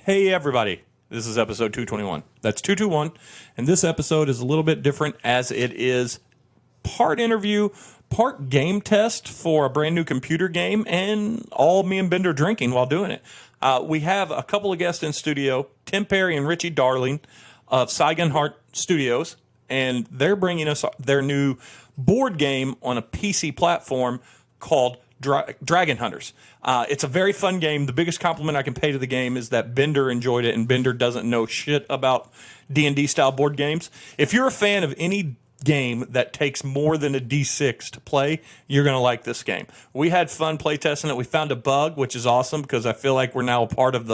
Hey, everybody. This is episode 221. That's 221. And this episode is a little bit different as it is part interview, part game test for a brand new computer game, and all me and Bender drinking while doing it. We have a couple of guests in studio, Tim Perry and Richie Darling of Sigonheart Studios, and they're bringing us their new board game on a PC platform called Dragon Hunters. It's a very fun game. The biggest compliment I can pay to the game is that Bender enjoyed it, and Bender doesn't know shit about D&D style board games. If you're a fan of any game that takes more than a D6 to play, you're going to like this game. We had fun playtesting it. We found a bug, which is awesome because I feel like we're now a part of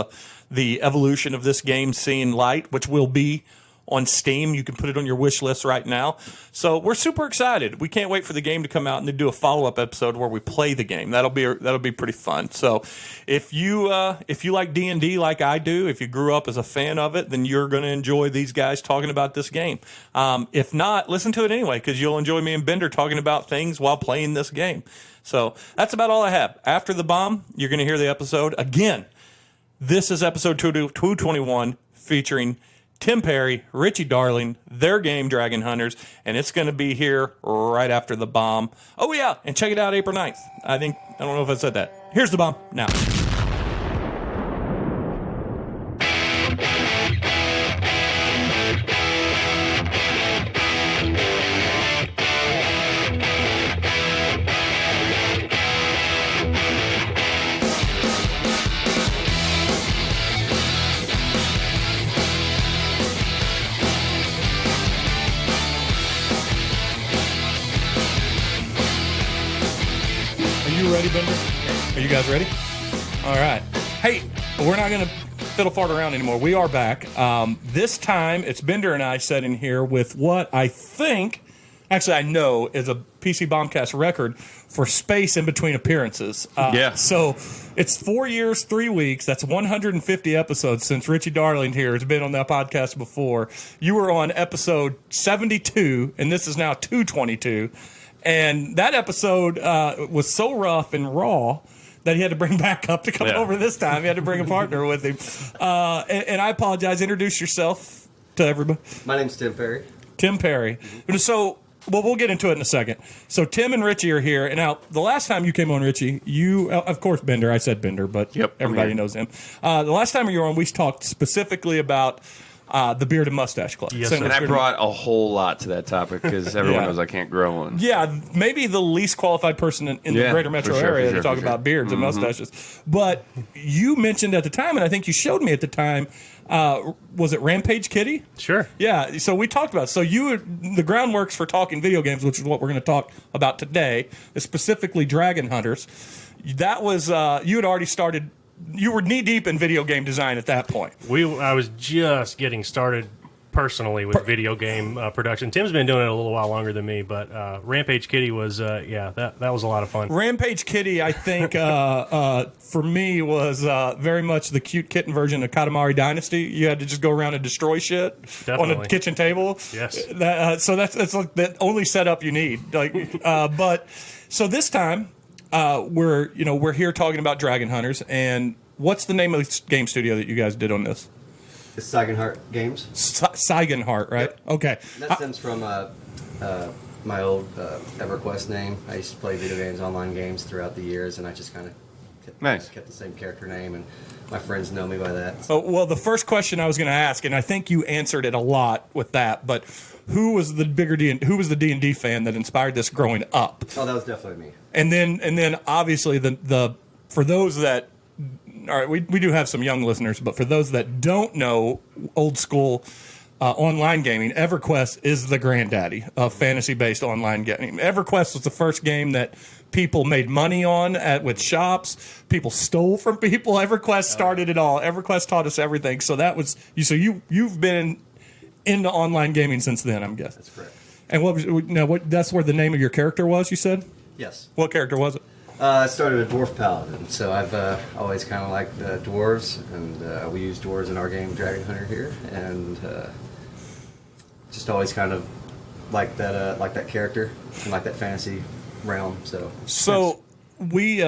the evolution of this game seeing light, which will be on Steam. You can put it on your wish list right now. So we're super excited. We can't wait for the game to come out and then do a follow-up episode where we play the game. That'll be pretty fun. So if you like D&D like I do, if you grew up as a fan of it, then you're going to enjoy these guys talking about this game. If not, listen to it anyway because you'll enjoy me and Bender talking about things while playing this game. So that's about all I have. After the bomb, you're going to hear the episode. Again, this is episode 221 featuring Tim Perry, Richie Darling, their game Dragon Hunters, and it's going to be here right after the bomb. Oh, yeah, and check it out April 9th. I don't know if I said that. Here's the bomb now. Ready, Bender? Are you guys ready? All right. Hey, we're not going to fiddle fart around anymore. We are back. This time, it's Bender and I sitting here with what I think, actually I know, is a PC Bombcast record for space in between appearances. Yeah. So it's 4 years, 3 weeks. That's 150 episodes since Richie Darling here has been on that podcast before. You were on episode 72, and this is now 222. And that episode was so rough and raw that he had to bring back up to come over this time. He had to bring a partner with him. And I apologize. Introduce yourself to everybody. My name's Tim Perry. Tim Perry. So, we'll get into it in a second. So Tim and Richie are here. And now, the last time you came on, Richie, of course, Bender. I said Bender, but everybody knows him. The last time you were on, we talked specifically about the Beard and Mustache Club. Yes, and I brought a whole lot to that topic because everyone knows I can't grow one. Yeah, maybe the least qualified person in the greater metro area to talk about beards and mustaches. But you mentioned at the time, and I think you showed me at the time, was it Rampage Kitty? Sure. Yeah, so we talked about it. So the groundworks for talking video games, which is what we're going to talk about today, is specifically Dragon Hunters. That was, you had already started. You were knee-deep in video game design at that point. I was just getting started personally with video game production. Tim's been doing it a little while longer than me, but Rampage Kitty was, that was a lot of fun. Rampage Kitty, I think, for me, was very much the cute kitten version of Katamari Dynasty. You had to just go around and destroy shit on a kitchen table. Yes. So that's like the only setup you need. But so this time, we're here talking about Dragon Hunters, and what's the name of the game studio that you guys did on this? It's Sigonheart Games. Sigonheart, right? Yep. Okay. And that stems from my old EverQuest name. I used to play video games, online games throughout the years, and I just kind of kept the same character name, and my friends know me by that. So. Well, the first question I was going to ask, and I think you answered it a lot with that, but who was the D&D fan that inspired this growing up? Oh, that was definitely me. And then obviously the for those that, all right, we do have some young listeners, but for those that don't know old school online gaming, EverQuest is the granddaddy of fantasy-based online gaming. EverQuest was the first game that people made money on with shops. People stole from people. EverQuest started it all. EverQuest taught us everything. So that was so you've been into online gaming since then, I'm guessing. That's correct. And that's where the name of your character was, you said? Yes. What character was it? I started a dwarf paladin, so I've always kind of liked dwarves, and we use dwarves in our game Dragon Hunter here, and just always kind of like that character and like that fantasy realm. So we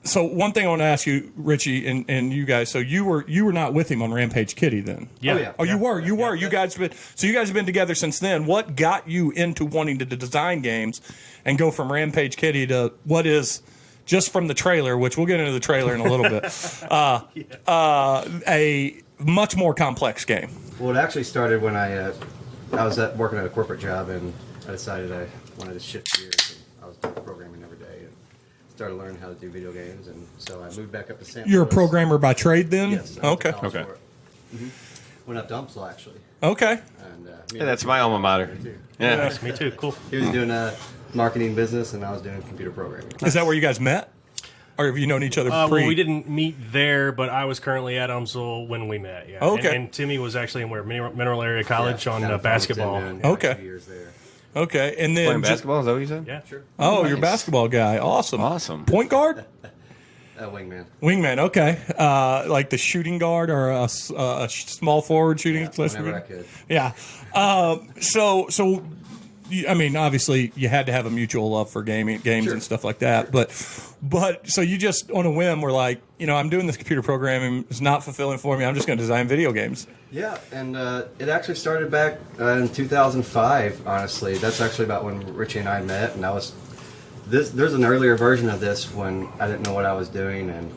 So one thing I want to ask you, Richie, and you guys. So you were not with him on Rampage Kitty then? Yeah. Oh, yeah. Oh, you were. You were. You guys you guys have been together since then. What got you into wanting to design games and go from Rampage Kitty to what is just from the trailer, which we'll get into the trailer in a little bit, a much more complex game? Well, it actually started when I was working at a corporate job, and I decided I wanted to shift gears. And I was doing programming every day and started learning how to do video games. And so I moved back up to St. You're a Louis. programmer by trade then? Yes. I went to Okay. college Okay. for it. Went up to Umsel, actually. Okay. And, Yeah, that's my alma mater. Yeah. Nice, me too. Cool. He was doing marketing business, and I was doing computer programming. Is that where you guys met? Or have you known each other pre? Well, we didn't meet there, but I was currently at UMSL when we met. Yeah. Okay. And Timmy was actually in Mineral Area College Yeah, on kind of basketball. doing, Okay. 2 years there. Okay. And then Playing basketball, is that what you said? Yeah. Sure. Oh, you're a Nice. basketball guy. Awesome. Awesome. Point guard? Wingman. Wingman, okay. Like the shooting guard or a small forward shooting? Yeah, whenever I could. Yeah. So I mean, obviously, you had to have a mutual love for games Sure. and stuff like that. But so you just on a whim were like, I'm doing this computer programming. It's not fulfilling for me. I'm just going to design video games. Yeah, and it actually started back in 2005. Honestly, that's actually about when Richie and I met, and there's an earlier version of this when I didn't know what I was doing,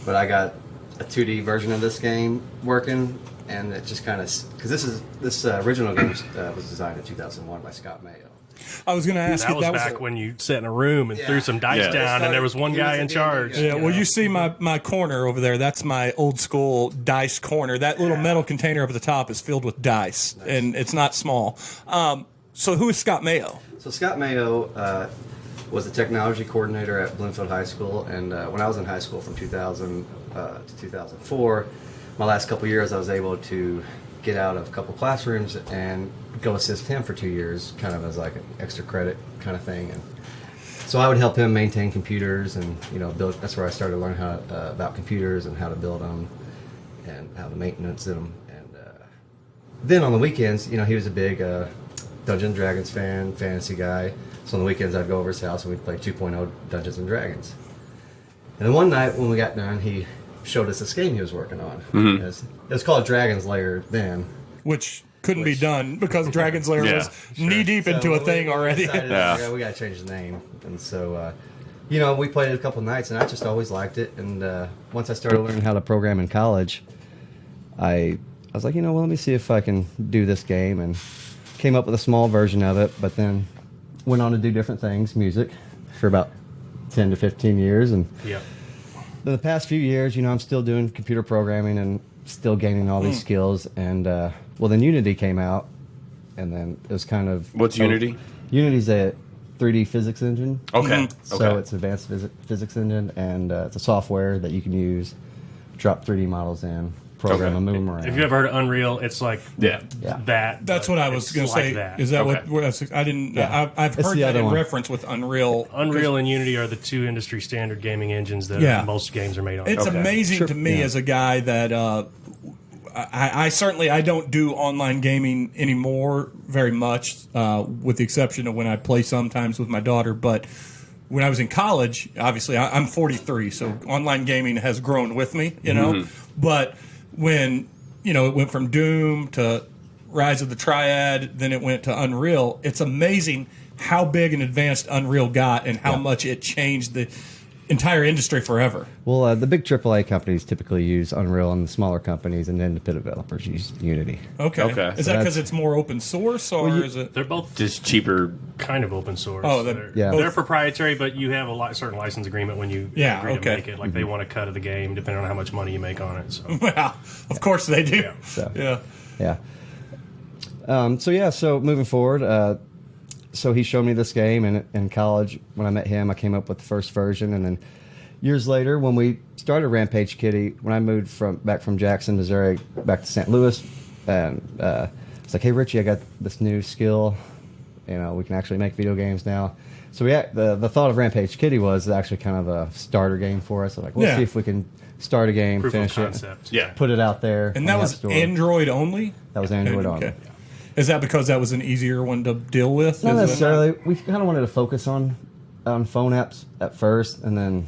but I got a 2D version of this game working, and it just kind of because this original game was designed in 2001 by Scott Mayo. I was going to ask That you. was back when you sat in a room and threw some dice Yeah. down, and there was one He guy was in the charge. D&D guy. Yeah, well, you see my corner over there. That's my old school dice corner. That little metal container up at the top is filled with dice, and it's not small. So who is Scott Mayo? So Scott Mayo was the technology coordinator at Bloomfield High School, and when I was in high school from 2000 to 2004, my last couple years I was able to get out of a couple classrooms and go assist him for 2 years, kind of as like an extra credit kind of thing. And so I would help him maintain computers and build. That's where I started learning how about computers and how to build them and how to maintenance them. And then on the weekends, he was a big Dungeons and Dragons fan, fantasy guy. So on the weekends, I'd go over his house and we'd play 2.0 Dungeons and Dragons. And then one night when we got done, he showed us this game he was working on. It was called Dragon's Lair then. Which couldn't be done because Dragon's Lair Yeah, was knee deep into a thing already. Decided, Yeah. we got to change the name. And so, we played it a couple nights, and I just always liked it. And once I started learning how to program in college, I was like, let me see if I can do this game. And came up with a small version of it, but then went on to do different things, music, for about 10 to 15 years. And Yeah. the past few years, I'm still doing computer programming and still gaining all these skills. And then Unity came out, and then it was kind of What's Unity? Unity's a 3D physics engine. Okay. So Okay. it's advanced physics engine, and it's a software that you can use, drop 3D models in, program Okay. a move them around. If you ever heard of Unreal, it's like Yeah. that. That's but what I was it's going to like say. that. Is that Okay. what I didn't? Yeah. I've It's heard the that other in one. reference with Unreal. Unreal and Unity are the two industry standard gaming engines that Yeah. most games are made on. It's Okay. amazing Sure. to me Yeah. as a guy that I certainly I don't do online gaming anymore very much, with the exception of when I play sometimes with my daughter. But when I was in college, obviously I'm 43, so online gaming has grown with me, But when it went from Doom to Rise of the Triad, then it went to Unreal. It's amazing how big and advanced Unreal got and how much it changed the entire industry forever. Well, the big AAA companies typically use Unreal, and the smaller companies and independent developers use Unity. Okay. Okay. Is So that because it's more open source, or is it? They're both Just cheaper. kind of open source. Oh, yeah. They're proprietary, but you have a certain license agreement when you Yeah, agree okay. to make it. Like they want a cut of the game, depending on how much money you make on it. So Well, of course they do. Yeah. So, Yeah. yeah. So moving forward, so he showed me this game in college. When I met him, I came up with the first version, and then years later, when we started Rampage Kitty, when I moved back from Jackson, Missouri, back to St. Louis, and it's like, hey, Richie, I got this new skill. We can actually make video games now. So the thought of Rampage Kitty was actually kind of a starter game for us. Like, we'll see if we can start a game, proof of finish it, concept. Yeah. put it out there. And on that the was App Store. Android only? That was Android only. Okay. Is that because that was an easier one to deal with? Not Is it- necessarily. We kind of wanted to focus on phone apps at first, and then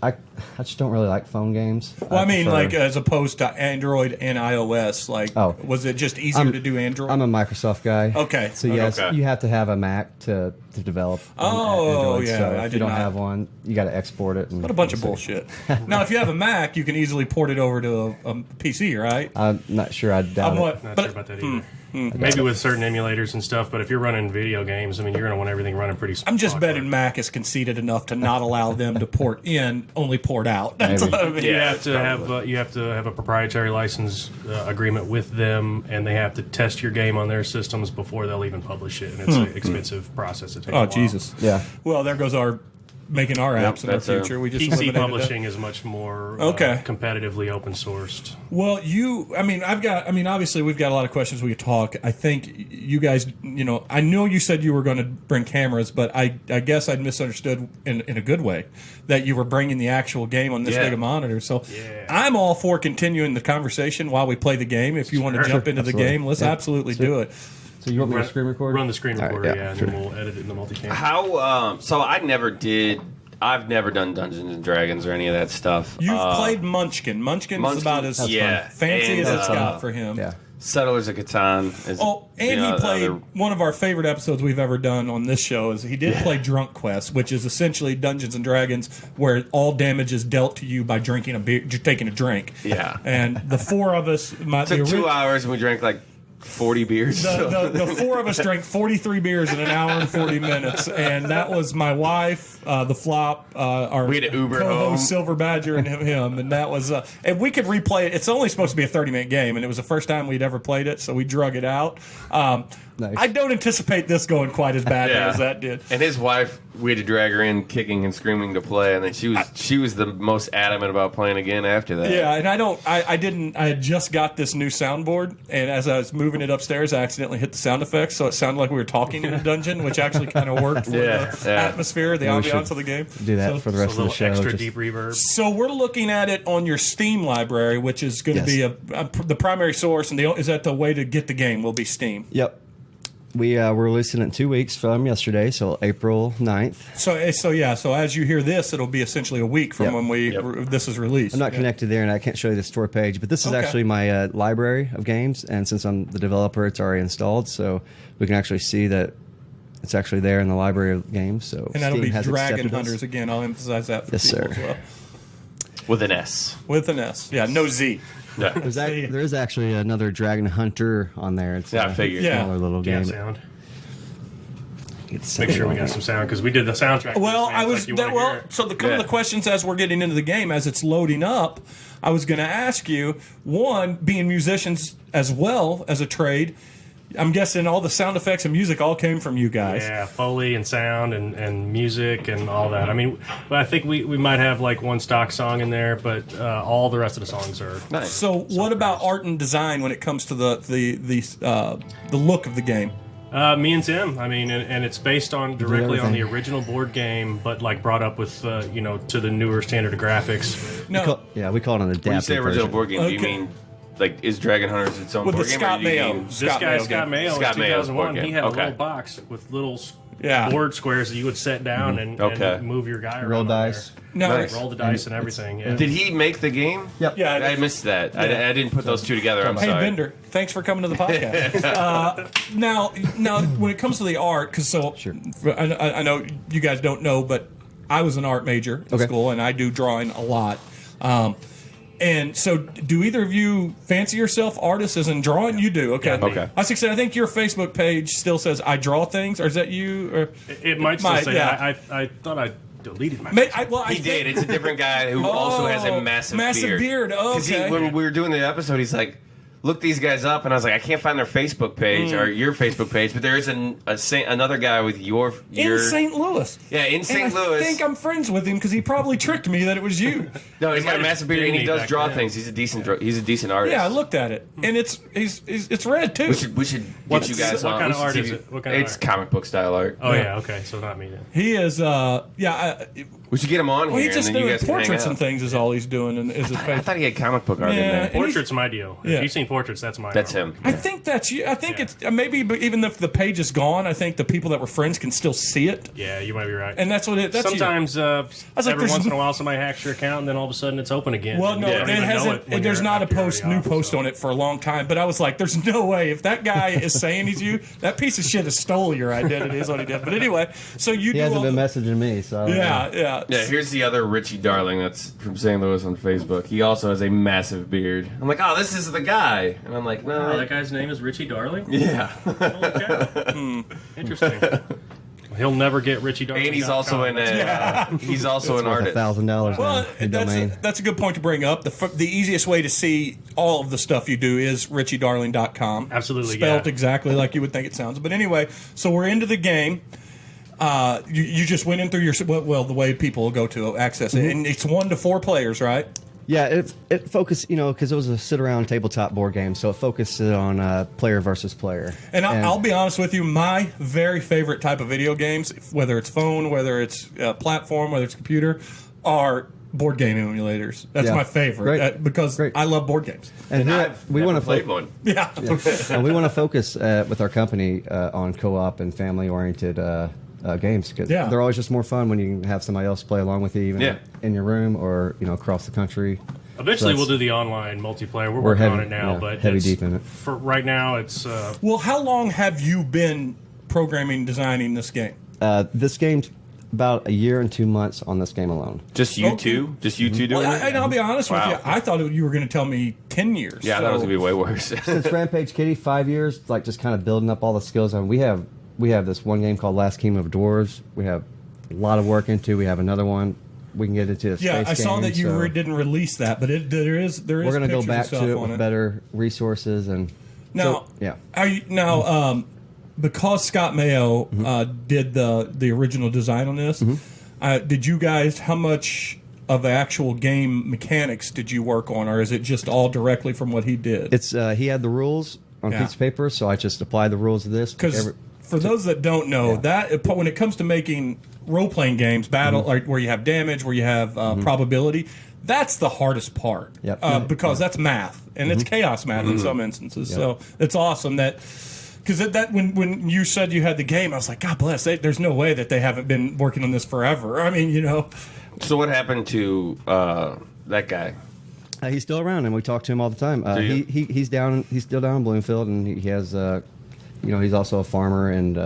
I just don't really like phone games. Well, I mean, like as opposed to Android and iOS, like, was it just easier to do Android? I'm a Microsoft guy. Okay. So yes, you have to have a Mac to develop. Android, yeah. So if you don't have one, you got to export it. What a bunch of bullshit. Now, if you have a Mac, you can easily port it over to a PC, right? I'm not sure. I doubt it. Not sure about that either. Maybe with certain emulators and stuff, but if you're running video games, I mean, you're going to want everything running pretty smooth. I'm just betting Mac is conceited enough to not allow them to port in, only port out. That's what I mean. You have to have a proprietary license agreement with them, and they have to test your game on their systems before they'll even publish it, and it's an expensive process to take. Oh, Jesus. Yeah. Well, there goes our making our apps in our future. We just PC eliminated publishing is much more competitively open sourced. Well, obviously we've got a lot of questions we could talk. I think you guys, I know you said you were going to bring cameras, but I guess I'd misunderstood in a good way that you were bringing the actual game on this big a monitor. So I'm all for continuing the conversation while we play the game. If you want to jump into the game, let's absolutely do it. So you want me to screen record? Run the screen recorder, and then we'll edit it in the multicam. So I've never done Dungeons and Dragons or any of that stuff. You've played Munchkin. Munchkin is about as fancy as it's got for him. Yeah. Settlers of Catan. He played one of our favorite episodes we've ever done on this show. Is he did play Drunk Quest, which is essentially Dungeons and Dragons, where all damage is dealt to you by drinking a beer, taking a drink. Yeah. And the four of us, it took 2 hours, and we drank like 40 beers. The four of us drank 43 beers in an hour and 40 minutes, and that was my wife, the Flop, our we had to Uber co-host home. Silver Badger, and him, and that was. And we could replay it. It's only supposed to be a 30-minute game, and it was the first time we'd ever played it, so we drug it out. Nice. I don't anticipate this going quite as badly as that did. And his wife, we had to drag her in, kicking and screaming to play, and then she was the most adamant about playing again after that. Yeah, and I had just got this new soundboard, and as I was moving it upstairs, I accidentally hit the sound effects, so it sounded like we were talking in a dungeon, which actually kind of worked for the atmosphere, the ambiance of the game. Do that for the rest of the show. Extra deep reverb. So we're looking at it on your Steam library, which is going to be the primary source, and is that the way to get the game will be Steam. Yep. We're releasing it in 2 weeks from yesterday, so April 9th. So as you hear this, it'll be essentially a week from when this is released. I'm not connected there, and I can't show you the store page, but this is actually my library of games, and since I'm the developer, it's already installed, so we can actually see that it's actually there in the library of games. So and that'll Steam be has Dragon accepted Hunters us. again. I'll emphasize that for people as well. With an S. With an S. Yeah, no Z. Yeah. There is actually another Dragon Hunter on there. It's I figured. Smaller little game. Sound. Make sure we got some sound because we did the soundtrack. Well, so the couple of questions as we're getting into the game, as it's loading up, I was going to ask you, one, being musicians as well as a trade, I'm guessing all the sound effects and music all came from you guys. Yeah, Foley and sound and music and all that. I mean, I think we might have like one stock song in there, but all the rest of the songs are nice. So what about art and design when it comes to the look of the game? Me and Tim. I mean, and it's based on directly on the original board game, but like brought up with to the newer standard of graphics. No, we call it an adapted When you say original version. board game, do you mean like is Dragon Hunters its own with board the game? Scott Mayo? This guy, Scott Mayo, in Scott Mayo's 2001, board game. he had a Okay. little box with little Yeah. board squares that you would set down and move your guy around. Roll on dice. No, there. Nice. Roll the dice and everything. Yeah. Did he make the game? Yep. yeah. I missed that. I didn't put those two together. I'm Hey, sorry. Bender, thanks for coming to the podcast. Now, when it comes to the art, because I know you guys don't know, but I was an art major in school, and I do drawing a lot. And so, do either of you fancy yourself artists as in drawing? You do, okay. Yeah, Okay. I think your Facebook page still says "I draw things," or is that you? Or It might still say that. I thought I deleted my He did. It's a different guy who also has a massive beard. Okay. When we were doing the episode, he's like, look these guys up, and I was like, I can't find their Facebook page or your Facebook page, but there is another guy with your in St. Louis. Yeah, in St. And Louis. I think I'm friends with him because he probably tricked me that it was you. No, he's got a massive beard, and he does draw then. things. He's a decent artist. Yeah, I looked at it, and it's red too. We should get you guys what on. kind We of art should is see- it? What kind of It's art? comic book style art. Oh yeah, okay, so not me then. He is, We should get him on Well, here, he's just and then you doing guys can hang portraits out. and things is all he's doing, and is his I face. thought he had comic book art in Yeah, there. and he's- Portrait's my deal. Yeah. If you've seen Portraits, that's mine. That's him. I think that's you. I think it's maybe even if the page is gone, I think the people that were friends can still see it. Yeah, you might be right. And that's what it. That's Sometimes, every there's once in a while, somebody hacks your account, and then all of a sudden it's open again. Well, no, You don't it even know hasn't. when There's you're not a after you're post, already new off, post so. on it for a long time. But I was like, there's no way if that guy is saying he's you, that piece of shit has stole your identity. Is what he did. But anyway, so you He do hasn't all been the- messaging me, so I don't know. Yeah. Yeah, here's the other Richie Darling that's from St. Louis on Facebook. He also has a massive beard. I'm like, oh, this is the guy. And I'm like, no. Oh, that guy's name is Richie Darling? Yeah. Holy cow. Interesting. He'll never get Richie Darling. And he's also an he's also an artist. $1,000 Well, domain. that's a good point to bring up. The easiest way to see all of the stuff you do is richiedarling.com. Absolutely, Spelled yeah. exactly like you would think it sounds. But anyway, so we're into the game. You just went in through your the way people will go to access it, and it's 1 to 4 players, right? Yeah, it focused, because it was a sit-around tabletop board game, so it focused on player versus player. And I'll be honest with you, my very favorite type of video games, whether it's phone, whether it's platform, whether it's computer, are board game emulators. That's Yeah. my favorite Great. because Great. I love board games. And here, I've we never want to played one. Yeah. and we want to focus with our company on co-op and family-oriented games because Yeah. they're always just more fun when you can have somebody else play along with you, even Yeah. in your room or across the country. Eventually, So we'll that's- do the online multiplayer. We're working heavy- on it now, yeah, but heavy it's- deep in it. For right now, it's Well, how long have you been programming, designing this game? This game's about a year and 2 months on this game alone. Just you two? Just you two doing Well, it? and I'll be honest with Wow. you. I thought you were going to tell me 10 years. Yeah, that was going to be way worse. Since Rampage Kitty, 5 years, like just kind of building up all the skills. And we have this one game called Last Kingdom of Dwarves. We have a lot of work into. We have another one. We can get into a space Yeah, I saw game, that you so didn't release that, but there is we're going to go pictures back and stuff to it on with better resources and Now, so, yeah. Are you, now, because Scott Mayo did the original design on this, did you guys? How much of actual game mechanics did you work on, or is it just all directly from what he did? It's he had the rules on Yeah. piece of paper, so I just applied the rules of this. Because for those that don't know, that when it comes to making role-playing games, battle like where you have damage, where you have probability, that's the hardest part. Yep. Because that's math, and it's chaos math in some instances. So it's awesome that. Because that when you said you had the game, I was like, God bless. There's no way that they haven't been working on this forever. I mean, So what happened to that guy? he's still around, and we talk to him all the time. Do you? He's down. He's still down in Bloomfield, and he has, he's also a farmer, and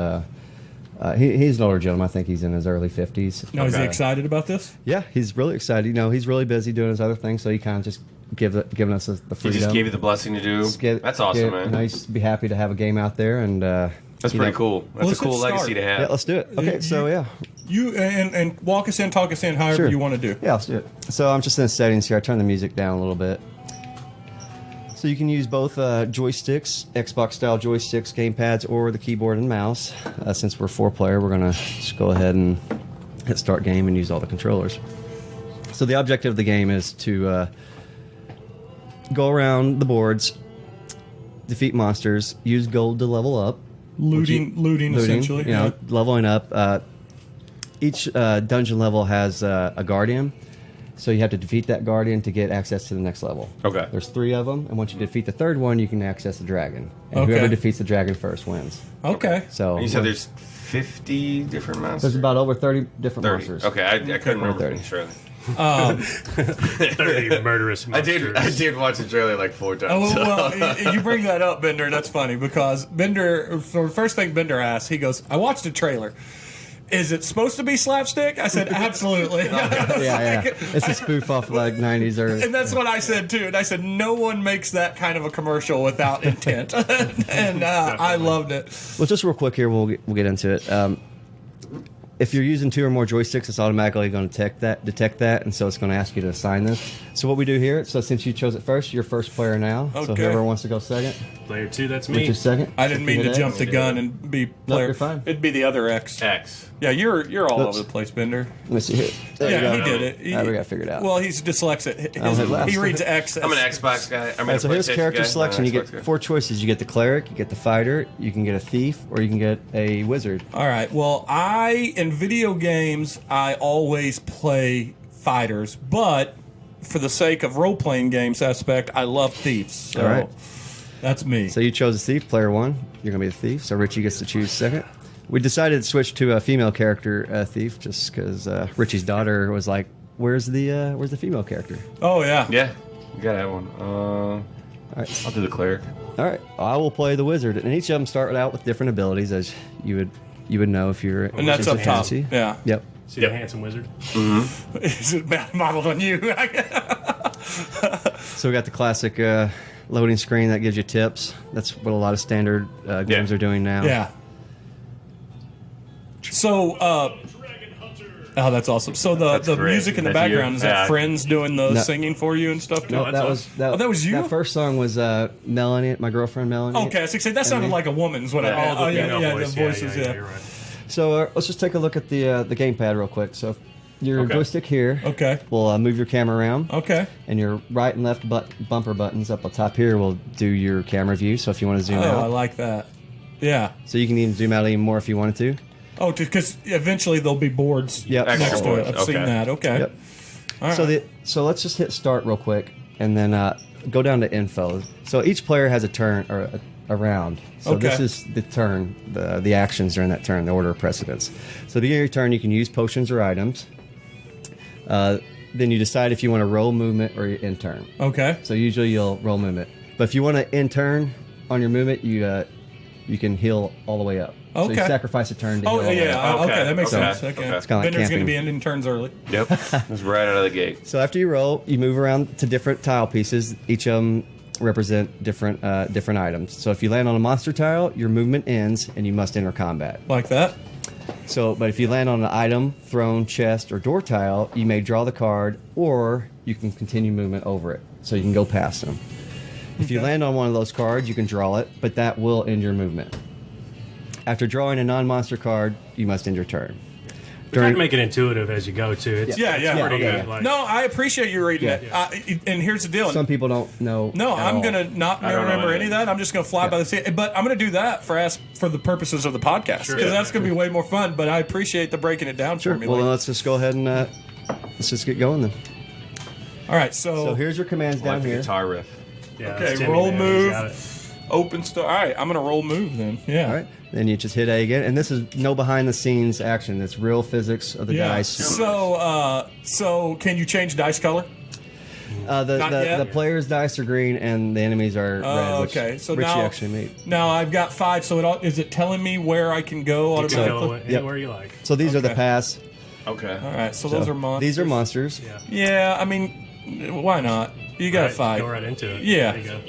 he's an older gentleman. I think he's in his early 50s. now is he Okay. excited about this? Yeah, he's really excited. He's really busy doing his other things, so he kind of just giving us the He freedom. just gave you the blessing to do. That's awesome, man. He's be happy to have a game out there, and That's pretty cool. That's let's a cool start. legacy to have. yeah, let's do it. Okay, so yeah. You and walk us in, talk us in, however Sure. you want to do. Yeah, let's do it. So I'm just in the settings here. I turn the music down a little bit. So you can use both joysticks, Xbox-style joysticks, gamepads, or the keyboard and mouse. Since we're 4-player, we're going to just go ahead and hit start game and use all the controllers. So the objective of the game is to go around the boards, defeat monsters, use gold to level up. Looting essentially. Leveling up. Each dungeon level has a guardian, so you have to defeat that guardian to get access to the next level. Okay. There's 3 of them, and once you defeat the third one, you can access the dragon. And Okay. whoever defeats the dragon first wins. Okay. So And you said there's 50 different monsters? there's about over 30 different 30. monsters. Okay, I couldn't remember 30. from Shirley. 30 murderous I monsters. did watch the trailer like 4 times. Oh, well, you bring that up, Bender. That's funny because Bender, for the first thing Bender asked, he goes, I watched a trailer. Is it supposed to be slapstick? I said, absolutely. Yeah. It's a spoof off like 90s or. And that's what I said, too. And I said, no one makes that kind of a commercial without intent. And I loved it. Well, just real quick here, we'll get into it. If you're using 2 or more joysticks, it's automatically going to detect that, and so it's going to ask you to assign this. So what we do here, so since you chose it first, you're first player now. So Okay. whoever wants to go second, Player 2, that's which me. is second. I didn't mean to jump the gun and be player. you're fine. It'd be the other X. X. Yeah, you're all Oops. over the place, Bender. Let me see here. There Yeah, you he go. did it. we got it figured out. Well, he's dyslexic. I'll hit left. He reads X. I'm an Xbox guy. I mean, Alright, so here's PlayStation character guy, selection. not You an Xbox guy. get 4 choices. You get the cleric, you get the fighter, you can get a thief, or you can get a wizard. All right. Well, in video games, I always play fighters, but for the sake of role playing games aspect, I love thieves. So, All right. That's me. So you chose a thief, player 1. You're going to be the thief. So Richie gets to choose second. We decided to switch to a female character thief just because Richie's daughter was like, where's the female character? Oh, yeah. Yeah, you gotta have one. All right. I'll do the cleric. All right. I will play the wizard. And each of them start out with different abilities, as you would know if you're And that's into up top. fantasy. Yeah. Yep. See the handsome wizard? Is it modeled on you? So we got the classic loading screen that gives you tips. That's what a lot of standard games are doing now. Yeah. So, oh, that's awesome. So the great. music in the That's you? background, is that Yeah. friends doing the No. singing for you and stuff too? No, that was that was you? That first song was Melanie, my girlfriend Melanie. Okay, I was gonna say that sounded me. like a woman's. What Yeah. I, Oh, the yeah, female yeah, voice. the voices, yeah. You're right. So let's just take a look at the gamepad real quick. So your Okay. joystick here. Okay. Will move your camera around. Okay. And your right and left bumper buttons up on top here will do your camera view. So if you want to zoom Oh, I out, like that. Yeah. so you can even zoom out even more if you wanted to. Oh, because eventually there'll be boards Yep. Extra next to it. boards, I've seen okay. that. Okay. Yep. All right. So let's just hit start real quick, and then go down to info. So each player has a turn or a round. So Okay. this is the turn, the actions during that turn, the order of precedence. So to begin your turn, you can use potions or items. Then you decide if you want to roll movement or end turn. Okay. So usually you'll roll movement, but if you want to end turn on your movement, you can heal all the way up. So Okay. you sacrifice a turn to Oh, heal all the way yeah. up. Okay. Okay, That makes okay, sense. Okay. okay. It's kinda like Bender's going to camping. be ending turns early. Yep, it's right out of the gate. So after you roll, you move around to different tile pieces. Each of them represent different items. So if you land on a monster tile, your movement ends and you must enter combat. Like that. So, but if you land on an item, throne, chest, or door tile, you may draw the card, or you can continue movement over it. So you can go past them. If you Okay. land on one of those cards, you can draw it, but that will end your movement. After drawing a non-monster card, you must end your turn. We try to make it intuitive as you go, too. It's, Yeah, yeah. pretty Yeah, good. yeah. Like, No, I appreciate you reading Yeah. it. And here's the deal. Some people don't know. No, at I'm all. gonna not I don't know remember any anything. of that. I'm just gonna fly by the seat. But I'm gonna do that for the purposes of the podcast because Sure. that's gonna be way more fun. But I appreciate the breaking it down Sure. for me. Well, Like- then let's just go ahead and let's just get going then. all right, so, So here's your commands I like down the here. guitar riff. yeah, okay, that's Timmy, roll man. move. He's got it. open store. All right, I'm gonna roll move then. Yeah. All right. Then you just hit A again, and this is no behind the scenes action. It's real physics of the Yeah. dice. So can you change dice color? Not yet? The player's dice are green and the enemies are red. Which Okay, so Richie now actually made. Now I've got 5. So is it telling me where I can go You can automatically? go anywhere you like. So these are the Okay. pass. Okay. All right, so So those are monsters. These are monsters. Yeah. Yeah, I mean, why not? You got to Right, fight. Go right into it. Yeah. There you go.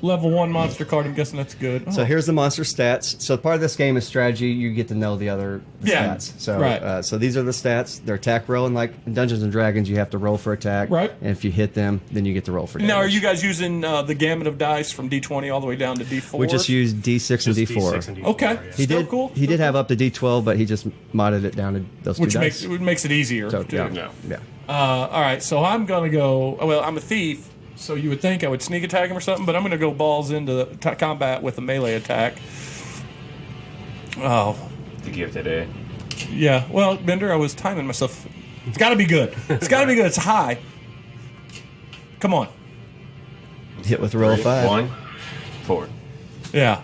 Level 1 monster card. I'm guessing that's good. So Oh. here's the monster stats. So part of this game is strategy. You get to know the Yeah, stats. So right. so these are the stats. They're attack roll, and like in Dungeons and Dragons, you have to roll for attack. Right. And if you hit them, then you get to roll for damage. Now, are you guys using the gamut of dice from D20 all the way down to D4? We just use D6 and Just D4. D6 and D4, Okay. yeah. He Still did. cool. He did have up to D12, but he just modded it down to those Which two makes dice. it makes it easier. So, too. yeah. No. Yeah. All right, so I'm gonna go. Well, I'm a thief, so you would think I would sneak attack him or something, but I'm gonna go balls into combat with a melee attack. Oh, The gifted A. yeah. Well, Bender, I was timing myself. It's got to be good. It's got to be good. It's high. Come on. Hit with a roll of 5. 1, 4. Yeah.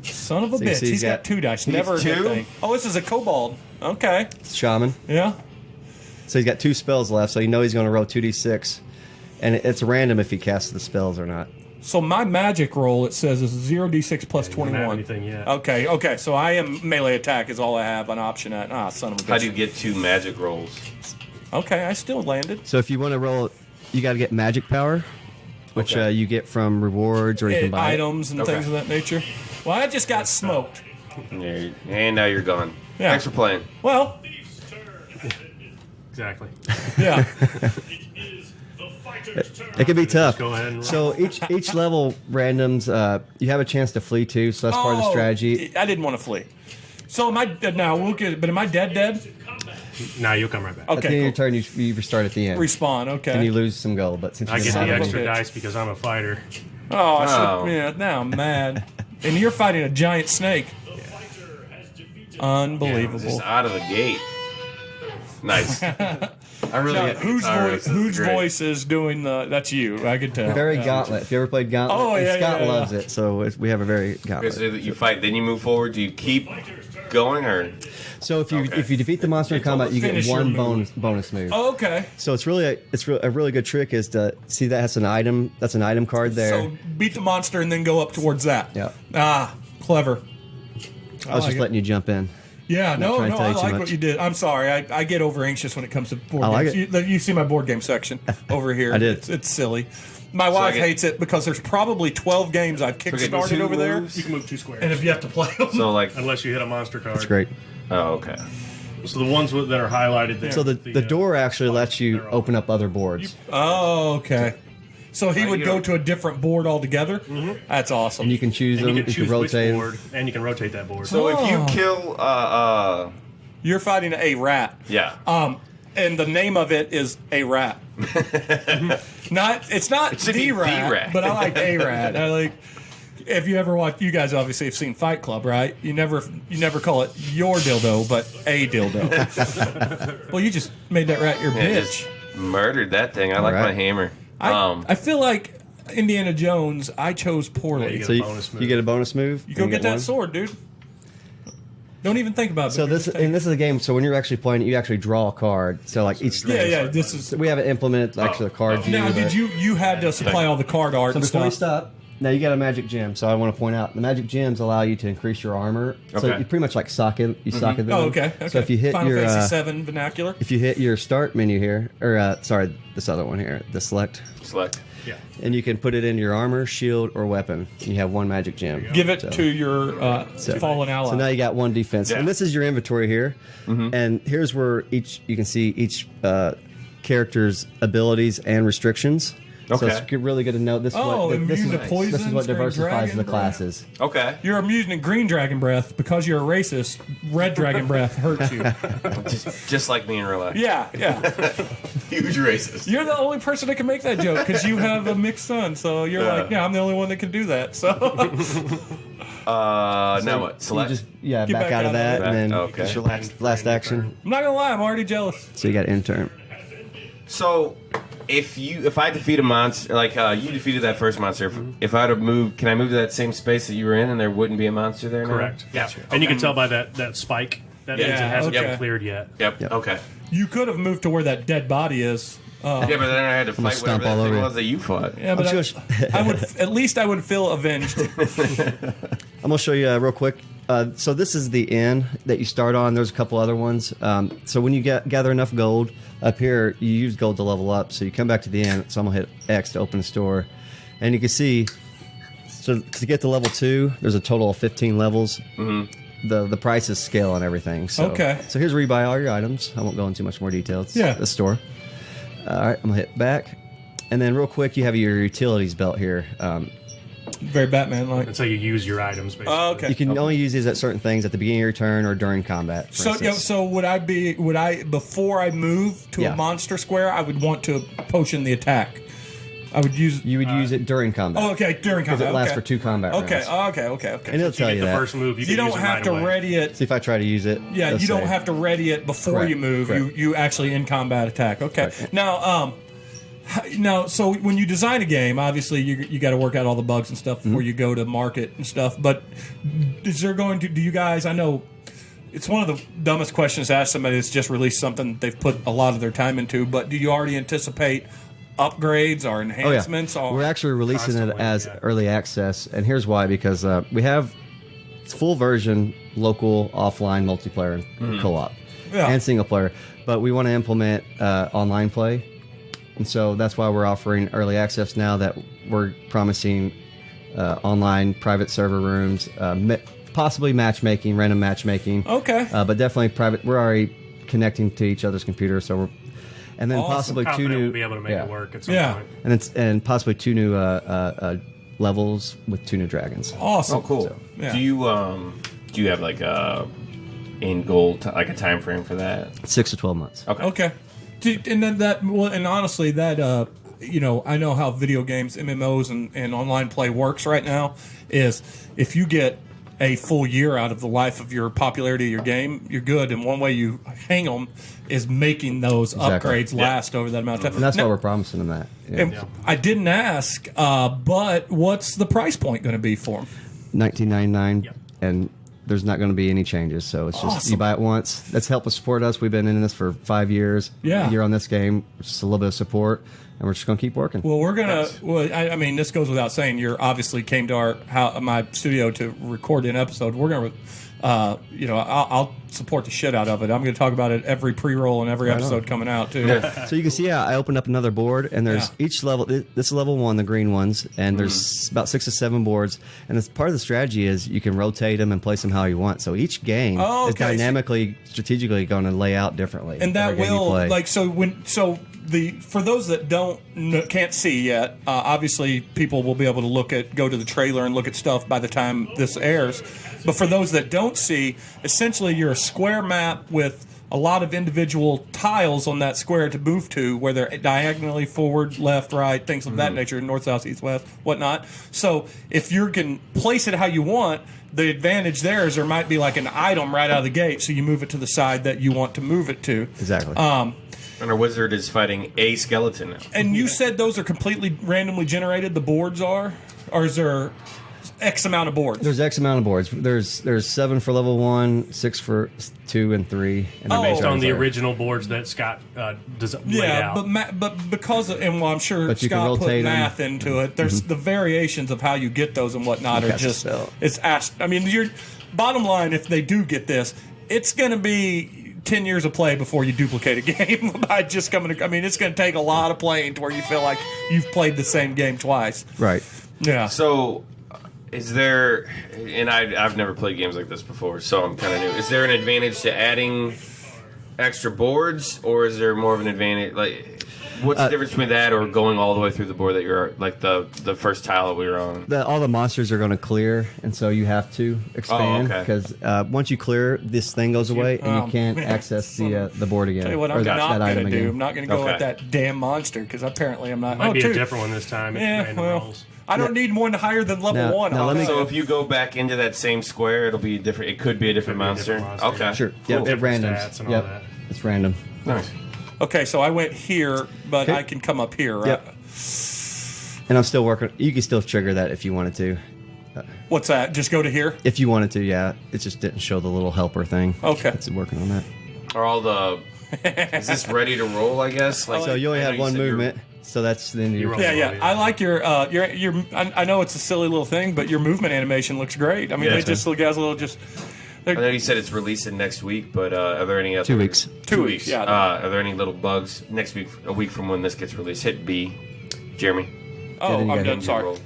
Son of a So you bitch. see He's he's got got- 2 dice. He Never gets a good 2? thing. Oh, this is a kobold. Okay. Shaman. Yeah. So he's got 2 spells left, so you know he's going to roll 2d6. And it's random if he casts the spells or not. So my magic roll, it says, is 0d6 plus You don't have 21. anything yet. Okay. So I am melee attack is all I have an option at. Ah, son of a bitch. How do you get 2 magic rolls? Okay, I still landed. So if you want to roll, you got to get magic power, which Okay. you get from rewards or you can buy it. Items and Okay. things of that nature. Well, I just got smoked. And now you're gone. Yeah. Thanks for playing. Well, Exactly. yeah. It can be tough. Go ahead and roll. So each level randoms, you have a chance to flee too. So that's part of the strategy. I didn't want to flee. So am I dead now? We'll get. But am I dead? Nah, you'll come right back. At the end of Okay. your turn, you restart at the end, Respawn. Okay. and you lose some gold. But since you I get didn't the have extra any- bitch. dice because I'm a fighter. Oh, I Oh. should. Yeah. Now I'm mad. And you're fighting a giant snake. Unbelievable. Just out of the gate. Nice. I really Now, hate whose guitar. voice? This is Whose great. voice is doing the? That's you. I could tell. Very Yeah. Gauntlet. If you ever played Gauntlet, Oh, yeah, Scott yeah, yeah. loves it. So we have a very Okay, Gauntlet. so you fight, then you move forward. Do you keep going or? So if you Okay. if you defeat the monster in combat, you get Finish your one move. bonus move. Oh, okay. So it's really a really good trick is to see that has an item. That's an item card there. So beat the monster and then go up towards that. Yeah. Ah, clever. I was like just it. letting you jump in. Yeah, no, trying to no, tell I you too like much. what you did. I'm sorry, I get over anxious when it comes to board I like games. You see my board game section over here. I did. It's silly. My wife get- hates it because there's probably 12 games I've get kickstarted two over there, moves? You can move 2 squares. and if you have to play them, So like, unless you hit a monster card. It's great. oh okay. So the ones that are highlighted there. So the door actually lets you they're all- open up other boards. oh, okay. So he Right, would you go don't- to a different board altogether. That's awesome. And you can choose And them. you can You can choose which rotate. board, and you can rotate that board. So if you Oh. kill, You're fighting a rat. yeah, And the name of it is a rat. It's not It should be the the rat, rat. but I like a rat. I like. If you ever watch, you guys obviously have seen Fight Club, right? You never call it your dildo, but a dildo. Well, you just made that rat your yeah, bitch. just murdered that thing. I like Alright. my hammer. I feel like Indiana Jones. I chose Yeah, poorly. you So you, bonus move. you get a bonus move. You go and get that one. sword, dude. Don't even think about it. So this is a game. So when you're actually playing, it, you actually draw a card. So like each yeah. This is we have it implemented like to the card view. now. Did but- you had to supply all the card art So and before we stuff? stop, now you got a magic gem. So I want to point out the magic gems allow you to increase your armor. So Okay. you pretty much like socket. You socket them. Oh, okay. So if you hit Final your Fantasy VII vernacular. if you hit your start menu here, or sorry, this other one here, the select, Select. Yeah. and you can put it in your armor, shield, or weapon. You have one magic gem. Give it So- to your fallen ally. So now you got one defense, Yeah. and this is your inventory here. And here's where you can see each character's abilities and restrictions. So Okay. it's really good to know this. Oh, this immune is to poison, this is what straight diversifies dragon the breath. classes. Okay. You're immune to green dragon breath because you're a racist. Red dragon breath hurts you. just like me in real life. Yeah. Huge racist. You're the only person that can make that joke because you have a mixed son. So you're Yeah. like, yeah, I'm the only one that can do that. So Now what? You Select. just Get back out of that, Back- and then okay. it's your last action. I'm not gonna lie, I'm already jealous. So you got intern. So, if I defeat a monster, like you defeated that first monster, if I were to move, can I move to that same space that you were in, and there wouldn't be a monster there? now? Correct. Yeah. And you can tell by that spike that means it Yeah, hasn't okay. been cleared yet. Yep. Yep. Okay. You could have moved to where that dead body is. Yeah, but then I had to fight stomp whatever all that over thing you. was that you fought. Yeah, but I'm I, sure- I would at least I would feel avenged. I'm gonna show you real quick. So this is the inn that you start on. There's a couple other ones. So when you gather enough gold up here, you use gold to level up. So you come back to the inn. So I'm gonna hit X to open the store, and you can see. So to get to level 2, there's a total of 15 levels. Mm-hmm. The prices scale and everything. So, Okay. So here's where you buy all your items. I won't go into much more detail. It's Yeah. the store. All right, I'm gonna hit back, and then real quick, you have your utilities belt here. Very Batman like. That's how you use your items, basically. Oh, okay. You can only use these at certain things at the beginning of your turn or during combat. For So, instance. so would I before I move to Yeah. a monster square, I would want to potion the attack. I would use. You would use it during combat. Oh, okay, during Because combat. it lasts okay. for 2 combat Okay, rounds. okay. And it'll You tell get you the that. first move. You You can use don't it have right to away. ready it. See if I try to use it. Yeah, let's you don't say. have to ready it before Correct, you move. correct. You actually in combat attack. Okay. Right. Now, so when you design a game, obviously you got to work out all the bugs and stuff before you go to market and stuff. But is there going to? Do you guys? I know it's one of the dumbest questions to ask somebody that's just released something they've put a lot of their time into. But do you already anticipate upgrades or Oh, yeah. enhancements? Or We're actually releasing it Constantly, as yeah. early access, and here's why: because we have full version, local, offline, multiplayer, and co-op, Yeah. and single player. But we want to implement online play, and so that's why we're offering early access now. That we're promising online private server rooms, possibly matchmaking, random matchmaking. Okay. But definitely private. We're already connecting to each other's computers, so we're, and then Awesome. possibly two Confident new. we'll be able to make yeah. it work at some Yeah. point. And possibly 2 new levels with 2 new dragons. Awesome. Oh, cool. yeah. Do you have like a in goal like a time frame for that? 6 to 12 months. Okay. Okay. And then and honestly, that I know how video games, MMOs, and online play works right now. Is if you get a full year out of the life of your popularity of your game, you're good. And one way you hang them is making those Exactly. upgrades last over that amount of time. And that's Now, why we're promising them that. Yeah. and I didn't ask, but what's the price point going to be for them? $19.99, Yep. and there's not going to be any changes. So it's just Awesome. you buy it once. That's helped us support us. We've been in this for 5 years. Yeah. You're on this game, just a little bit of support, and we're just going to keep working. Well, we're gonna. Well, I mean, this goes without saying. You obviously came to my studio to record an episode. We're gonna, I'll support the shit out of it. I'm gonna talk about it every pre-roll and every episode coming out too. So you can see I opened up another board, and there's Yeah. each level. This is level 1, the green ones, and there's about 6 or 7 boards. And it's part of the strategy is you can rotate them and place them how you want. So each game Oh, is okay. dynamically, strategically going to lay out differently. And that every game you will play. for those that can't see yet, obviously people will be able to go to the trailer and look at stuff by the time this airs. But for those that don't see, essentially you're a square map with a lot of individual tiles on that square to move to, where they're diagonally forward, left, right, things of that nature, north, south, east, west, whatnot. So if you can place it how you want, the advantage there is there might be like an item right out of the gate, so you move it to the side that you want to move it to. Exactly. And our wizard is fighting a skeleton now. And you said those are completely randomly generated, the boards are? Or is there X amount of boards? There's X amount of boards. There's 7 for level 1, 6 for 2 and 3. And Oh. Based on ones the are- original boards that Scott laid Yeah, out. but because of, and well, I'm sure But you can Scott put rotate 'em. math into it. There's the variations of how you get those and whatnot are Cast a just spell. it's asked. I mean, your bottom line, if they do get this, it's going to be 10 years of play before you duplicate a game by just coming to. I mean, it's going to take a lot of playing to where you feel like you've played the same game twice. Right. Yeah. So, is there, and I've never played games like this before, so I'm kind of new. Is there an advantage to adding extra boards, or is there more of an advantage? Like, what's the difference between that or going all the way through the board that you're, like the first tile that we were on? All the monsters are going to clear, and so you have to expand okay. because once you clear, this thing goes away, and Oh, you can't man. access the board again. Tell you what, or I'm that not going item to do. again. I'm not going to go Okay. with that damn monster because apparently I'm not. Might be two. a different one this time. It's Yeah, random well, rolls. I don't need one higher than level Now- 1. now let me- So if you go back into that same square, it'll be different. It could be a different Could be a monster. different monster, Okay, Sure. Cool. Yep. It Different randoms. stats and all Yep. that. It's random. Nice. Okay, so I went here, but Okay. I can come up here, right? Yep. And I'm still working. You can still trigger that if you wanted to. What's that? Just go to here? If you wanted to, yeah. It just didn't show the little helper thing. Okay. It's working on that. Are all the? Is this ready to roll? I guess. Like, So you only I know have one said you're- movement. So that's the end of your. roll. Yeah, yeah. yeah. I like your. I know it's a silly little thing, but your movement animation looks great. I mean, Yeah, they it's just look as a little just. I know you said it's releasing next week, but are there any other 2 weeks. 2 weeks? yeah. Are there any little bugs next week? A week from when this gets released. Hit B, Jeremy. Oh, then you I'm got done. Sorry. Roll.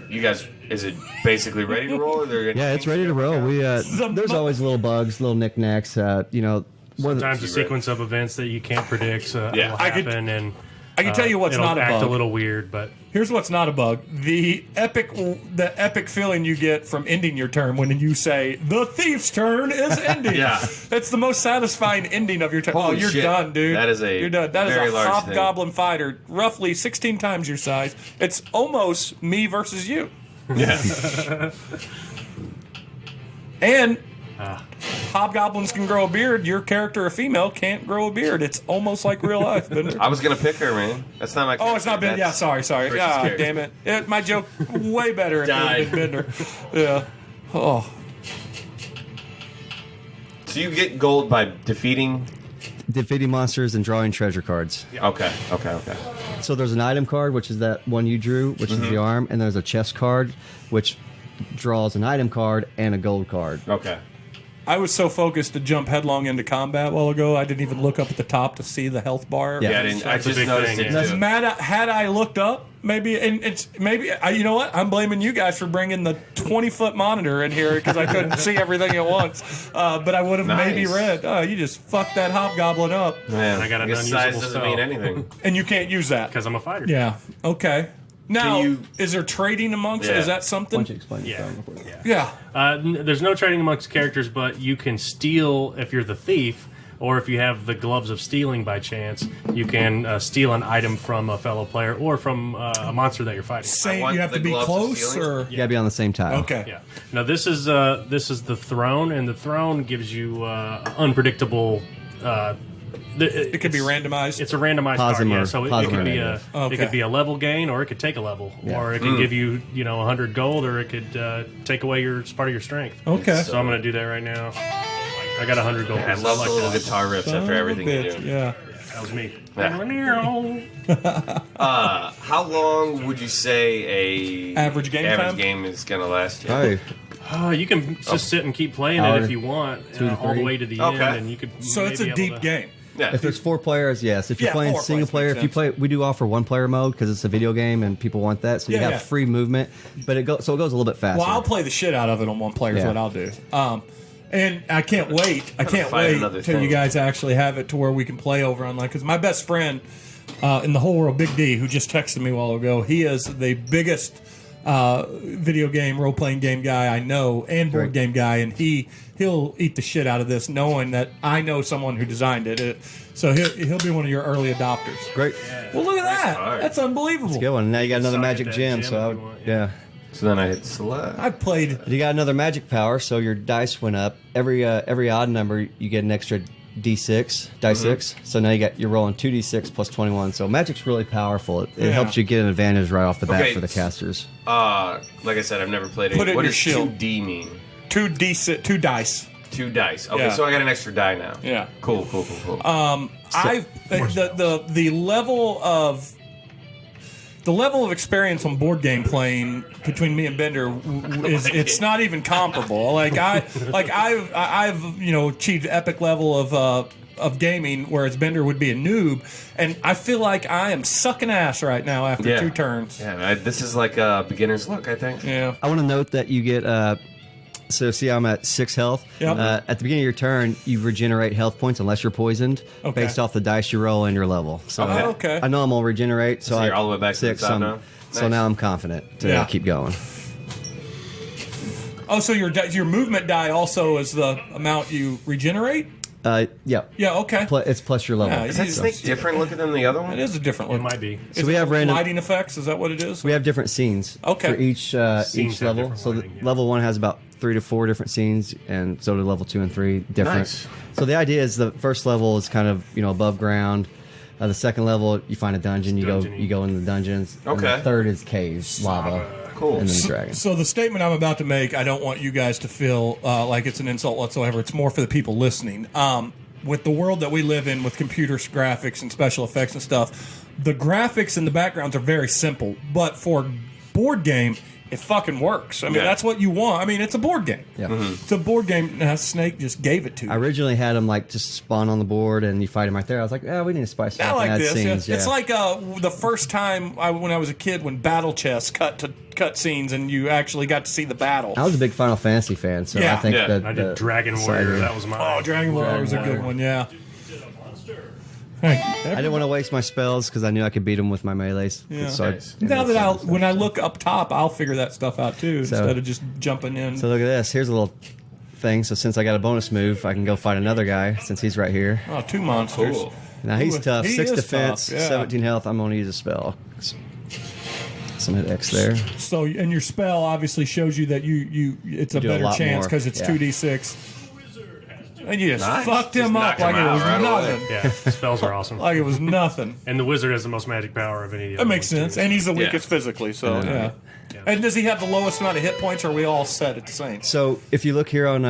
You guys, is it basically ready to roll? Or there any Yeah, it's things ready to roll. We there's always little bugs, little knickknacks. One of the, Sometimes a sequence of events that you can't predict Yeah. will I could- happen, and I can tell you what's it'll not a act bug. a little weird, but Here's what's not a bug: the epic feeling you get from ending your turn when you say the thief's turn is ending. Yeah. That's the most satisfying ending of your turn. Holy you're shit. done, dude. That is a you're done. That is very a large hobgoblin fighter, roughly 16 times your size. It's almost me versus you. Yeah. And hobgoblins can grow a beard. Your character, a female, can't grow a beard. It's almost like real life, Bender. I was gonna pick her, man. That's not my. Oh, it's not Bender. Yeah, sorry. Chris's Yeah, character. damn it. My joke way better if it Died. had been Bender. Yeah. Oh. So you get gold by defeating. defeating monsters and drawing treasure cards. Okay. So there's an item card, which is that one you drew, which is the arm, and there's a chest card, which draws an item card and a gold card. Okay. I was so focused to jump headlong into combat a while ago, I didn't even look up at the top to see the health bar. Yeah. Yeah, I didn't. I That's a just big noticed thing, it yeah. too. Had I looked up, maybe, and it's maybe, you know what? I'm blaming you guys for bringing the 20-foot monitor in here because I couldn't see everything at once. But I would have maybe Nice. read, oh, you just fucked that hobgoblin up. Man, I got an guess size unusable doesn't spell. mean anything. And you can't use that. because I'm a fighter. Yeah. Okay. Now, Can you- is there trading amongst? Yeah. Is that Why something? don't you explain Yeah. the spell? Yeah. There's no trading amongst characters, but you can steal if you're the thief. or if you have the gloves of stealing by chance, you can steal an item from a fellow player or from a monster that you're fighting. Say want you have the to be gloves of close, stealing? or You gotta be on the same tile. okay. Yeah. Now this is the throne, and the throne gives you unpredictable. It could be randomized. It's a randomized Positive card, yeah. or- So it positive could or be negative. it could be a level gain, or it could take a level, or it could give you 100 gold, or it could take away your part of your strength. Okay. So I'm going to do that right now. I got 100 gold. I pieces. love like the little that. guitar riffs after everything you do. Yeah. That was me. Yeah. How long would you say a Average game time? game is gonna last? You? Probably You can just sit and keep playing Hour, it if you want, 2 to all the 3. way to the Okay. end, and you could. So it's maybe a able deep to- game. Yeah. if there's 4 players, yes. If you're Yeah, playing 4 single players player, makes if you play, we do offer 1-player mode because it's a video game and people want that. So you Yeah, have yeah. free movement, but it goes a little bit faster. Well, I'll play the shit out of it on one player. Is Yeah. what I'll do. And I can't wait. I can't find wait another till thing. you guys actually have it to where we can play over online. Because my best friend in the whole world, Big D, who just texted me a while ago, he is the biggest video game, role playing game guy I know, and board Great. game guy, and he'll eat the shit out of this, knowing that I know someone who designed it. So he'll be one of your early adopters. Great. Well, look at that. card. That's unbelievable. Good one. Now you got another Decide magic that gem. gem So if I you would, want, yeah. So then I hit select. I've played. You got another magic power, so your dice went up. Every odd number, you get an extra D6, die 6. So now you're rolling 2D6 plus 21. So magic's really powerful. It Yeah. helps you get an advantage right off the bat Okay, for the casters. Like I said, I've never played it. Put it in What your does shield. 2D mean? 2 dice. 2 dice. Okay, Yeah. so I got an extra die now. Yeah. Cool. I've the level of experience on board game playing between me and Bender is it's not even comparable. I've achieved epic level of gaming, whereas Bender would be a noob, and I feel like I am sucking ass right now after 2 turns. Yeah, this is like a beginner's luck, I think. Yeah. I want to note that you get. So see, I'm at 6 health. Yep. At the beginning of your turn, you regenerate health points unless you're poisoned, Okay. based off the dice you roll and your level. So Okay. I know I'm gonna regenerate. So you're all the way back to the 6. top now? So Nice. now I'm confident to Yeah. keep going. Oh, so your movement die also is the amount you regenerate? Yeah. Yeah. Okay. It's plus your level. Yeah, Is that snake different looking than the other one? It is a different It one. might be. Is we it have random- lighting effects. Is that what it is? We have different scenes Okay. for each Scenes have level. different So the lighting, yeah. level 1 has about 3 to 4 different scenes, and so do level 2 and 3 different. Nice. So the idea is the first level is kind of above ground. The second level, you find a dungeon. You Dungeon-y. go in the dungeons. And Okay. the third is caves, lava, Cool. and then the dragon. So the statement I'm about to make, I don't want you guys to feel like it's an insult whatsoever. It's more for the people listening. With the world that we live in, with computer graphics and special effects and stuff, the graphics and the backgrounds are very simple. But for board game, it fucking works. I mean, Yeah. that's what you want. I mean, it's a board game. Yeah. It's a board game. Snake just gave it to you. I originally had them like just spawn on the board, and you fight them right there. I was like, yeah, we need to spice it I up like and add this. scenes. It's like the first time when I was a kid when Battle Chess cut scenes and you actually got to see the battle. I was a big Final Fantasy fan, so Yeah. I think Yeah. that I did Dragon Warrior. That was my. Oh, Dragon Warrior was a good one. Yeah. I didn't want to waste my spells because I knew I could beat them with my melees. Yeah. So Nice. Now that when I look up top, I'll figure that stuff out too instead of just jumping in. So look at this. Here's a little thing. So since I got a bonus move, I can go fight another guy since he's right here. Oh, 2 monsters. Cool. Now he's Ooh, tough. he 6 is defense, tough, yeah. 17 health. I'm going to use a spell. So I'm hit X there. So, and your spell obviously shows you that it's a do a better lot chance more, because it's yeah. 2d6. And you just Nice. fucked him Just up knock him like it out was right away. nothing. Yeah, spells are awesome. Like it was nothing. And the wizard has the most magic power of any of the That other makes ones, sense. too. And he's the Yeah. weakest physically, so yeah. And does he have the lowest amount of hit points, or are we all set at the same? So if you look here on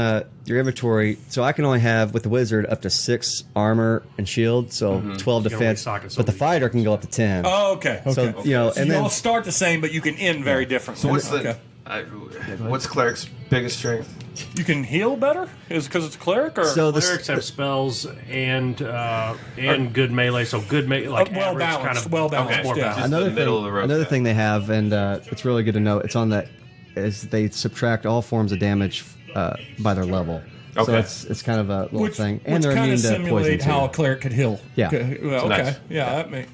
your inventory, so I can only have with the wizard up to 6 armor and shield, so 12 You can only defense. sock it so But the many fighter can go up to 10. Oh, okay. So So and you then all start the same, but you can end very different. So what's okay. what's Cleric's biggest strength? You can heal better? Is because it's a cleric, or so Clerics have spells and good melee, so good like well average balanced, kind of well balanced, more yeah. balanced. another the middle of the road another guy. thing they have, and it's really good to know. It's on that is they subtract all forms of damage by their level. So Okay. it's kind of a little which, thing, which and they're kind immune of to poison simulate how a too. cleric could heal. Yeah. Okay, well, okay. Nice. Yeah, that makes.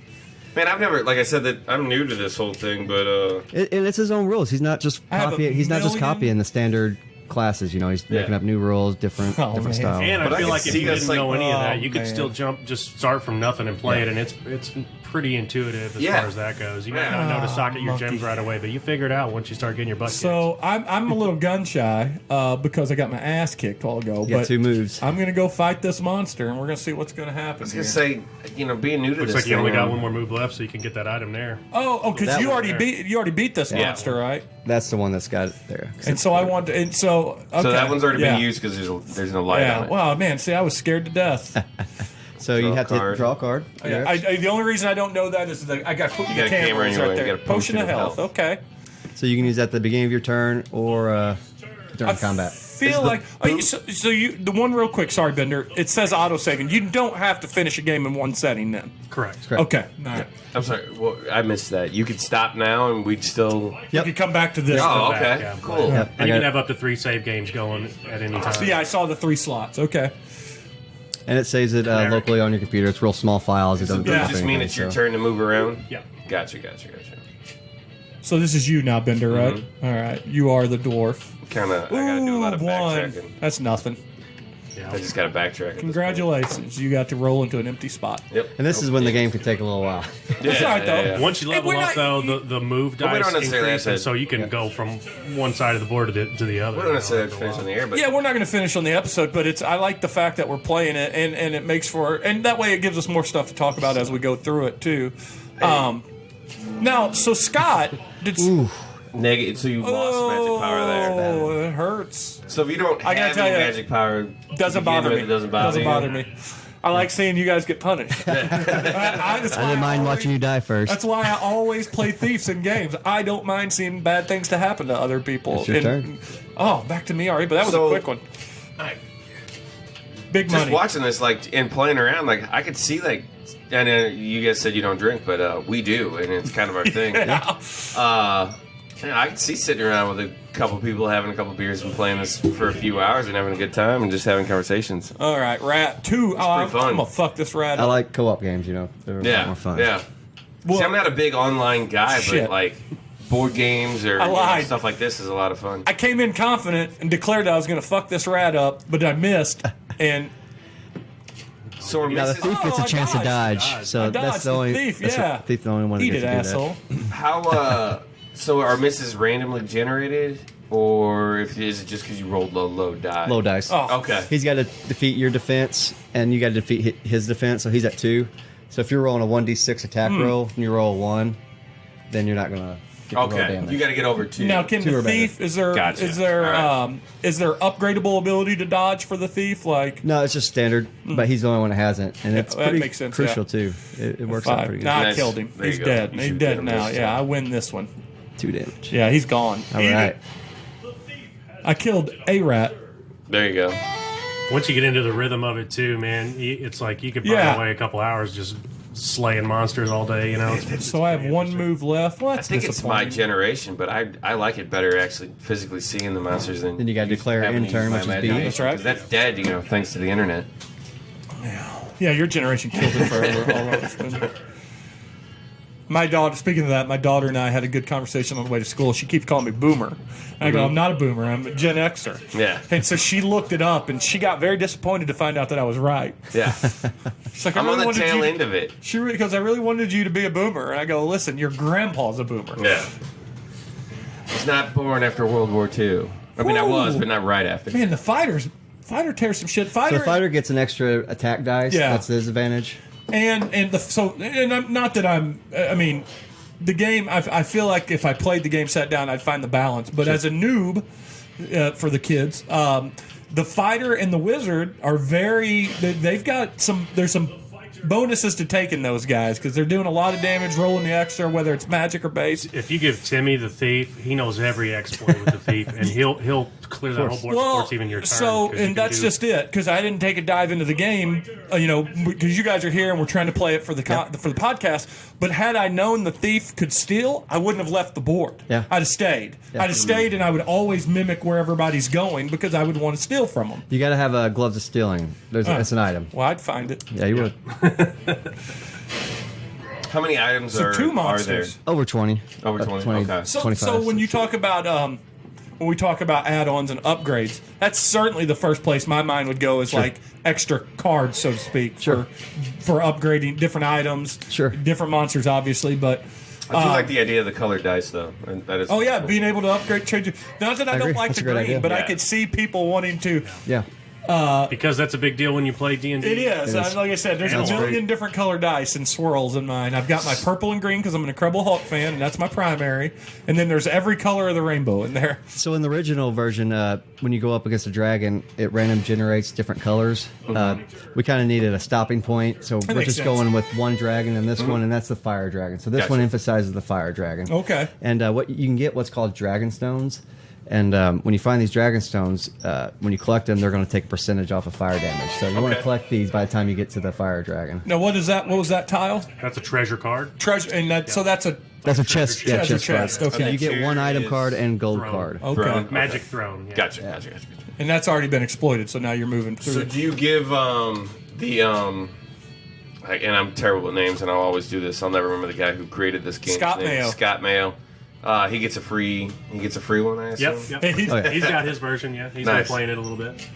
Man, I've never, like I said, that I'm new to this whole thing, but And it's his own rules. He's not just I have a copying. He's not just million- copying the standard classes. You know, he's making up new rules, different man. styles. And But I I feel can like if see you us, didn't like, know any of that, you could man. still just start from nothing and play it, and it's pretty intuitive as far as that goes. You might not know to socket your gems right away, but you figure it out once you start getting your butt kicked. So I'm a little gun shy because I got my ass kicked a while ago. You got But 2 moves. I'm going to go fight this monster, and we're going to see what's going to happen. I was here. gonna say, being new to Looks this like you only thing, got one more move left, so you can get that item there. because That you one already beat this monster, right? That's the one that's got it there. And so I want to. And so okay, So that one's already yeah. been used because there's no light on Yeah. it. Wow, man. See, I was scared to death. So you Draw a have to card. draw a card. The only reason I don't know that is that I got put got the a camera cameras anyway. right You there. got a potion of health. Okay. So you can use that at the beginning of your turn or during combat. Feel like the one real quick. Sorry, Bender. It says auto saving. You don't have to finish a game in one setting. Then Correct. Correct. okay. All right. I'm sorry, I missed that. You could stop now and we'd still. You can come back to this. Oh, one. okay, Yeah. cool. Yep. And you can have up to 3 save games going at any time. So yeah, I saw the 3 slots. Okay. And it saves it locally on your computer. It's real small files. It doesn't Does take it up just mean anything, it's your so- turn to move around? Yeah. Gotcha. So this is you now, Bender, right? All right. You are the dwarf. Kind of. I gotta do a lot of One. backtracking. That's nothing. Yeah. I just gotta backtrack. at this Congratulations. You got to roll into an empty spot. point. Yep. And this is when the game could take a little while. That's all right, though. Once you level we're up, not- though, the move But we dice don't necessarily increase, have and to- so you can go from one side of the board to the other. We don't necessarily have to finish on the air, but Yeah, we're not going to finish on the episode, but I like the fact that we're playing it, and it makes for, and that way it gives us more stuff to talk about as we go through it too. Now, so Scott, did, negative. So you lost magic power there. oh, it hurts. So if you don't I gotta have tell any you, magic power, to Doesn't begin bother with, me. It doesn't bother you. me. I like seeing you guys get punished. I I didn't mind watching you die first. That's why I always play thieves in games. I don't mind seeing bad things to happen to other people. It's your turn. Oh, back to me already, but that was So- a quick one. Big Just money. watching this, like, and playing around, like, I could see, like, and you guys said you don't drink, but we do, and it's kind of our thing. Yeah. Yeah, I could see sitting around with a couple people having a couple beers and playing this for a few hours and having a good time and just having conversations. All right, rat 2. Oh, I'm pretty fun. gonna fuck this rat I up. like co-op games. You know, they're a lot more fun. Yeah. Well, See, I'm not a big online guy, Shit. but like board games or lied. stuff like this is a lot of fun. I came in confident and declared that I was gonna fuck this rat up, but I missed. And So we're Now the missing, thief gets Oh, a I chance to dodged. dodge. So I that's dodged the only thief, that's yeah. thief the only one that eat gets it, to do asshole. how so are misses randomly generated, or is it just because you rolled low die? that. Low dice. Oh, Okay. He's got to defeat your defense, and you got to defeat his defense. So he's at 2. So if you're rolling a 1d6 attack roll and you roll a 1, then you're not gonna get the roll Okay. damage. You got to get over 2. Now, can 2 the or better. thief? Is there Gotcha. is there All right. is there upgradable ability to dodge for the thief? Like No, it's just standard, but he's the only one that hasn't, and it's that pretty makes sense, crucial yeah. too. It works out 5. pretty good. Nah, I Nice. killed him. There you He's go. dead. You He's should dead get him now. this Yeah, time. I win this one. 2 damage. Yeah, he's gone. All Eat right. it. I killed a rat. There you go. Once you get into the rhythm of it too, man, it's like you could burn Yeah. away a couple hours just slaying monsters all day. You know, So I have one move left. Well, I that's think it's my disappointing. generation, but I like it better actually physically seeing the monsters than. Then you gotta declare having to in turn, use my which is B. imagination, That's right. 'cause that's dead, thanks to the internet. Yeah, your generation killed it forever. All right. My daughter, speaking of that, my daughter and I had a good conversation on the way to school. She keeps calling me boomer. And I go, I'm not a boomer, I'm a Gen Xer. Yeah. And so she looked it up and she got very disappointed to find out that I was right. Yeah. She's like, I'm on the wanted tail you, end of it. She because I really wanted you to be a boomer. And I go, listen, your grandpa's a boomer. Yeah. It's not born after World War II. I mean, I was, Whoa. but not right after. Man, the fighter tears some shit. So the fighter gets an extra attack dice. Yeah. That's his advantage. And I'm not that I'm. I mean, the game. I feel like if I played the game sat down, I'd find the balance. But as a noob, for the kids, the fighter and the wizard are very. They've got some. There's some bonuses to taking those guys because they're doing a lot of damage, rolling the extra, whether it's magic or base. if you give Timmy the thief, he knows every exploit with the thief, and he'll clear that whole board before it's even your turn. So, 'cause you and can that's do- just it, because I didn't take a dive into the game, because you guys are here and we're trying to play it for the for the podcast. But had I known the thief could steal, I wouldn't have left the board. Yeah. I'd have stayed. Yeah. I'd have stayed, and I would always mimic where everybody's going because I would want to steal from them. You got to have gloves of stealing. It's an item. Well, I'd find it. Yeah, you would. How many items So are 2 are there? monsters. Over 20. Over 20, okay. So, 25. so when you talk about when we talk about add-ons and upgrades, that's certainly the first place my mind would go is like extra cards, so to speak, for upgrading different items, different monsters, obviously, but. I do like the idea of the colored dice, though. And that is cool. Being able to upgrade, change it. Not that I don't like the green, but I could see people wanting to. Yeah. Because that's a big deal when you play D&D. It is. Like I said, there's a million different colored dice and swirls in mine. I've got my purple and green because I'm an Incredible Hulk fan, and that's my primary. And then there's every color of the rainbow in there. So in the original version, when you go up against a dragon, it random generates different colors. We kind of needed a stopping point, so we're just going with one dragon and this one, and that's the fire dragon. So this one emphasizes the fire dragon. Okay. And what you can get what's called dragon stones. And when you find these dragon stones, when you collect them, they're going to take a percentage off of fire damage. So you want to collect these by the time you get to the fire dragon. Now, what is that? What was that tile? That's a treasure card. Treasure, and that so that's a chest. Yeah, treasure chest. Okay. So you get one item card and gold card. Okay. Magic throne. Yeah. Gotcha. And that's already been exploited, so now you're moving through. So do you give and I'm terrible with names, and I'll always do this. I'll never remember the guy who created this game. Scott Mayo. Scott Mayo. He gets a free one, I assume. Yep. Hey, He's got his version. Yeah, he's been playing it a little bit.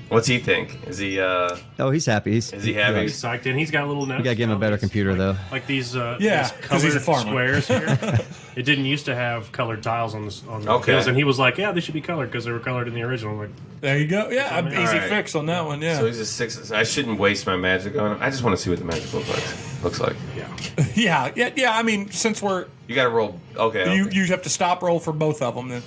What's he think? Is he? Oh, he's happy. Is he happy? He's psyched, and he's got little notes. You gotta give him a better computer, though. Like these, Yeah, 'cause he's a colored farmer. squares here. It didn't used to have colored tiles on the fields, and he was like, "Yeah, they should be colored because they were colored in the original." I'm like, there you go. Yeah, easy right. fix on that one. Yeah. So he's a 6. I shouldn't waste my magic on him. I just want to see what the magic looks like. yeah. yeah. I mean, since we're You got to roll. Okay. you have to stop roll for both of them then.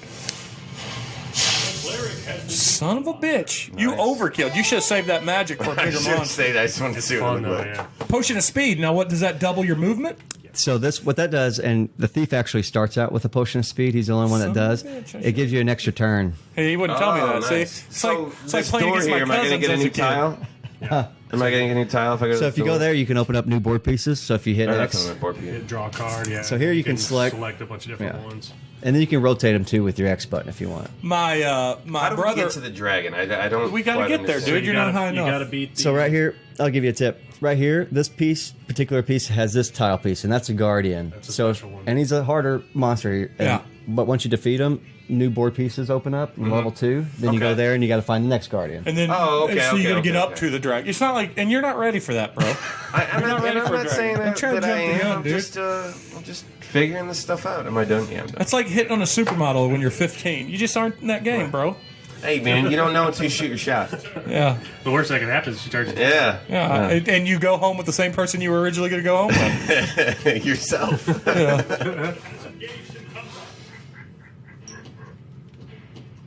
Son of a bitch! You overkilled. You should have saved that magic for a I bigger should monster. say that. I just wanted to see what it Fun looked though, like. yeah. Potion of speed. Now, what does that double your movement? So what that does, and the thief actually starts out with a potion of speed. He's the only one that does. It gives you an extra turn. Hey, he wouldn't tell me that. Nice. See, it's So like this playing door against my here, am I going to cousins get a as new a kid. tile? Am I getting a new tile if I go to So if you go there, you can open up new board pieces. So if you hit That's X, on my board view. Draw a card. Yeah. So here you can select- a bunch of different ones. and then you can rotate them too with your X button if you want. My How do we brother. get to the dragon? I don't. We gotta quite get there, understand. dude. You're not high enough. You got to beat. The, So right here, I'll give you a tip. Right here, this particular piece has this tile piece, and that's a guardian. That's a so, special one. and he's a harder monster. Yeah. But once you defeat him, new board pieces open up in level 2. Then you go Okay. there and you got to find the next guardian. And then, Oh, okay, so you got to okay, get up okay. to the dragon. It's not like, and you're not ready for that, bro. I'm not ready for a dragon. saying I'm that, trying to that I jump the am. gun, dude. I'm just figuring this stuff out. Am I done? Yeah, I'm done. That's like hitting on a supermodel when you're 15. You just aren't in that game, bro. Hey, man, you don't know until you shoot your shot. Yeah, the worst that can happen is she turns. Yeah. yeah. And you go home with the same person you were originally going to go home with. Yourself.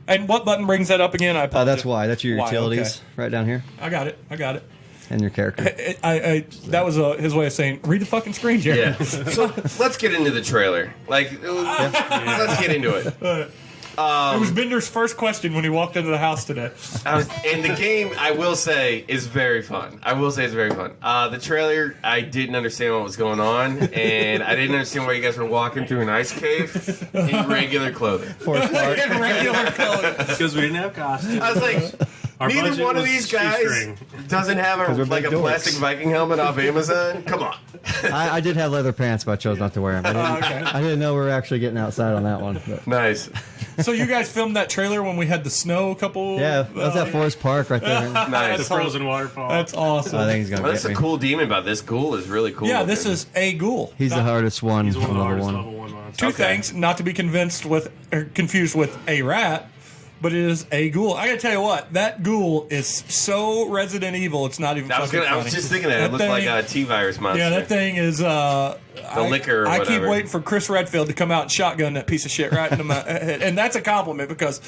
And what button brings that up again? I apologize. That's why. That's your Why, utilities right down here, I got it. and your character. That was his way of saying, read the fucking screen, Jerry. Yeah. So let's get into the trailer. Like, let's get into it. It was Bender's first question when he walked into the house today. And the game, I will say, is very fun. The trailer, I didn't understand what was going on, and I didn't understand why you guys were walking through an ice cave in regular clothing. Forest Park. In regular clothes. Because we didn't have costumes. I was like, Our neither budget one of was these guys shoestring. doesn't have we're a big dorks. plastic Viking helmet off Amazon. Come on. I did have leather pants, but I chose not to wear them. I didn't know we were actually getting outside on that one. But. Nice. So you guys filmed that trailer when we had the snow a couple... Yeah, that was at Forest Park right there. Nice. The frozen waterfall. That's awesome. I think he's gonna Well, get that's the me. cool demon about this. Ghoul is really cool. Yeah, this looking. is a ghoul. He's the hardest one. He's one of the level hardest one. level 1 monsters. Two Okay. things, not to be confused with a rat, but it is a ghoul. I gotta tell you what, that ghoul is so Resident Evil, it's not even I was fucking funny. just thinking that. It looked thing- like a T-virus monster. Yeah, that thing is... the liquor or I keep whatever. waiting for Chris Redfield to come out and shotgun that piece of shit right into my head. And that's a compliment because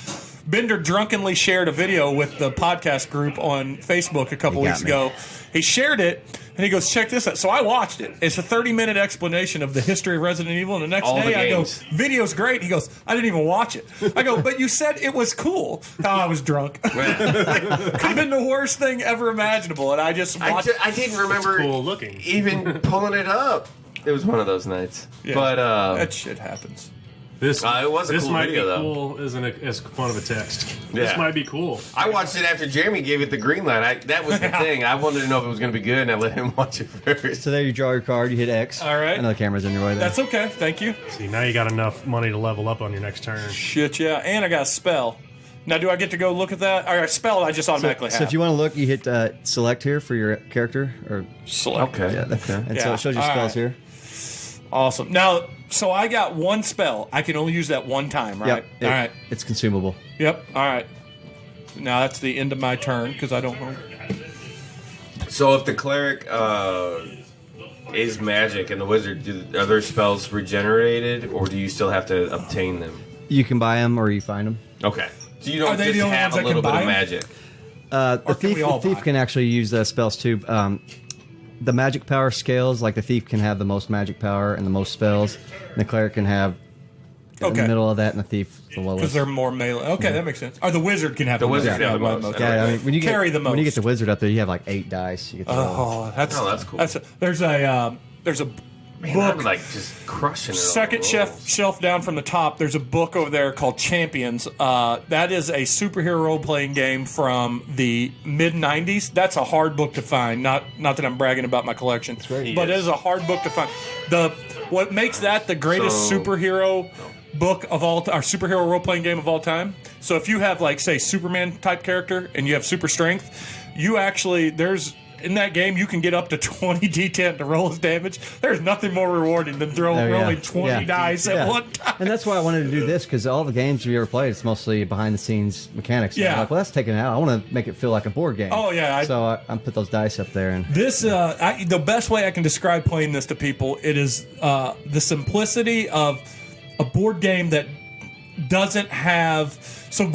Bender drunkenly shared a video with the podcast group on Facebook a couple He got weeks me. ago. He shared it, and he goes, check this out. So I watched it. It's a 30-minute explanation of the history of Resident Evil, and the next All the day I go, games. video's great. He goes, I didn't even watch it. I go, but you said it was cool. Oh, I was drunk. Could have been the worst thing ever imaginable, and I just watched I didn't remember Cool looking. even pulling it up. It was one of those nights. Yeah, But that shit happens. This It was a this cool might video, be though. cool. Isn't as fun of a text. This Yeah. might be cool. I watched it after Jeremy gave it the green light. That was the thing. I wanted to know if it was going to be good, and I let him watch it first. So there you draw your card, you hit X. All right. I know the camera's in your way there. That's okay. Thank you. See, now you got enough money to level up on your next turn. Shit, yeah. And I got a spell. Now, do I get to go look at that? All right, spell I just automatically so have. if you want to look, you hit select here for your character. Or Select. Okay. And so Yeah. it shows you All spells right. here. Awesome. Now, so I got one spell. I can only use that one time, right? Yep. All right. It's consumable. Yep. All right. Now that's the end of my turn because I don't know. So if the cleric is magic and the wizard, are their spells regenerated, or do you still have to obtain them? You can buy them or you find them. Okay. So you Are don't they just the only have ones a that little can bit buy of 'em? magic. Or can we all The thief buy? can actually use spells too. The magic power scales, like the thief can have the most magic power and the most spells, and the cleric can have in Okay. the middle of that, and the thief the Because lowest. they're more melee. Okay, that makes sense. Or the wizard can have The the wizard most. can have the well, most. Yeah, I mean, when you get Carry the when you get most. the wizard up there, you have like 8 dice. You get to roll. Oh, that's cool. There's a Man, I'm book. like just crushing it. Second shelf down from the top, there's a book over there called Champions. That is a superhero role-playing game from the mid-'90s. That's a hard book to find. Not that I'm bragging about my collection, but it is a hard book to find. What makes that the greatest superhero book of all, or superhero role-playing game of all time? So if you have, like, say, Superman-type character and you have super strength, you actually, in that game, you can get up to 20 D10 to roll his damage. There's nothing more rewarding than rolling 20 dice at one time. And that's why I wanted to do this, because all the games we ever played, it's mostly behind-the-scenes mechanics. Yeah. I'm like, well, that's taken out. I want to make it feel like a board game. Oh, yeah, So I put those dice up there. And This, the best way I can describe playing this to people, it is the simplicity of a board game that doesn't have. So,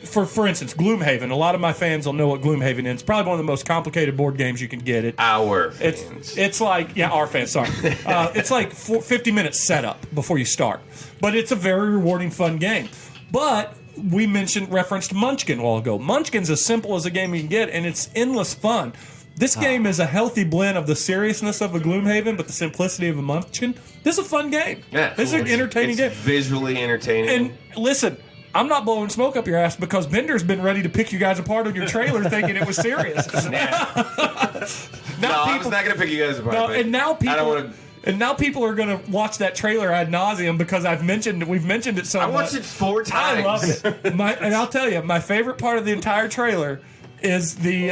for instance, Gloomhaven. A lot of my fans will know what Gloomhaven is. It's probably one of the most complicated board games you can get. Our fans. It's like, yeah, our fans, sorry. It's like 50 minutes setup before you start. But it's a very rewarding, fun game. But we referenced Munchkin a while ago. Munchkin's as simple as a game you can get, and it's endless fun. This game is a healthy blend of the seriousness of a Gloomhaven, but the simplicity of a Munchkin. This is a fun game. Yeah, This is an entertaining game. Visually entertaining. And listen, I'm not blowing smoke up your ass because Bender's been ready to pick you guys apart on your trailer thinking it was serious. I was not going to pick you guys apart. No, but and now people. I don't want to. And now people are going to watch that trailer ad nauseum because we've mentioned it so much. I watched it 4 times. I love it. And I'll tell you, my favorite part of the entire trailer is the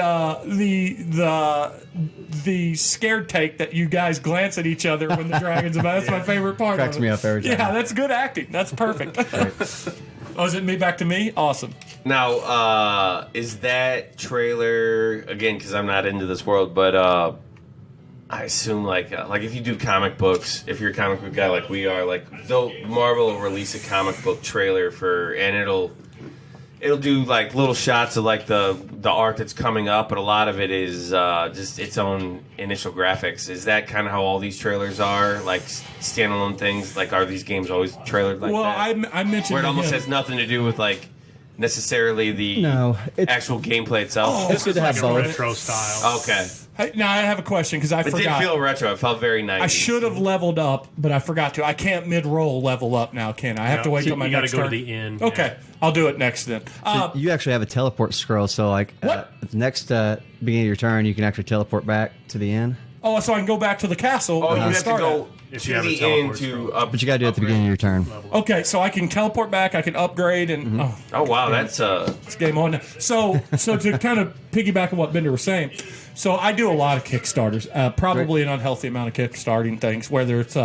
scared take that you guys glance at each other when the dragon's about. That's my favorite part. Cracks of it. me up every time. Yeah, that's good acting. That's perfect. Oh, is it me back to me? Awesome. Now, is that trailer again? Because I'm not into this world, but I assume like if you do comic books, if you're a comic book guy like we are, like Marvel will release a comic book trailer and it'll do like little shots of like the art that's coming up, but a lot of it is just its own initial graphics. Is that kind of how all these trailers are, like standalone things? Like, are these games always trailered like Well, that? I mentioned Where it almost again- has nothing to do with like necessarily the No, actual gameplay itself. it's good to have Like a both. retro style. Okay. Hey, now I have a question because I It forgot. did feel retro. It felt very nice. I should have leveled up, but I forgot to. I can't mid-roll level up now, can I? I have to wait till my you gotta next go turn. to the end. Okay, I'll do it next then. You actually have a teleport scroll, so like What? at the next beginning of your turn, you can actually teleport back to the end. Oh, so I can go back to the castle. Oh, and you have to start go If to you have a the teleport end to scroll. up. But you got to do it at the beginning of your turn. at. Okay, so I can teleport back. I can upgrade, and Oh wow, that's it's game on now. So to kind of piggyback on what Bender was saying, so I do a lot of Kickstarters, probably an unhealthy amount of kickstarting things, whether it's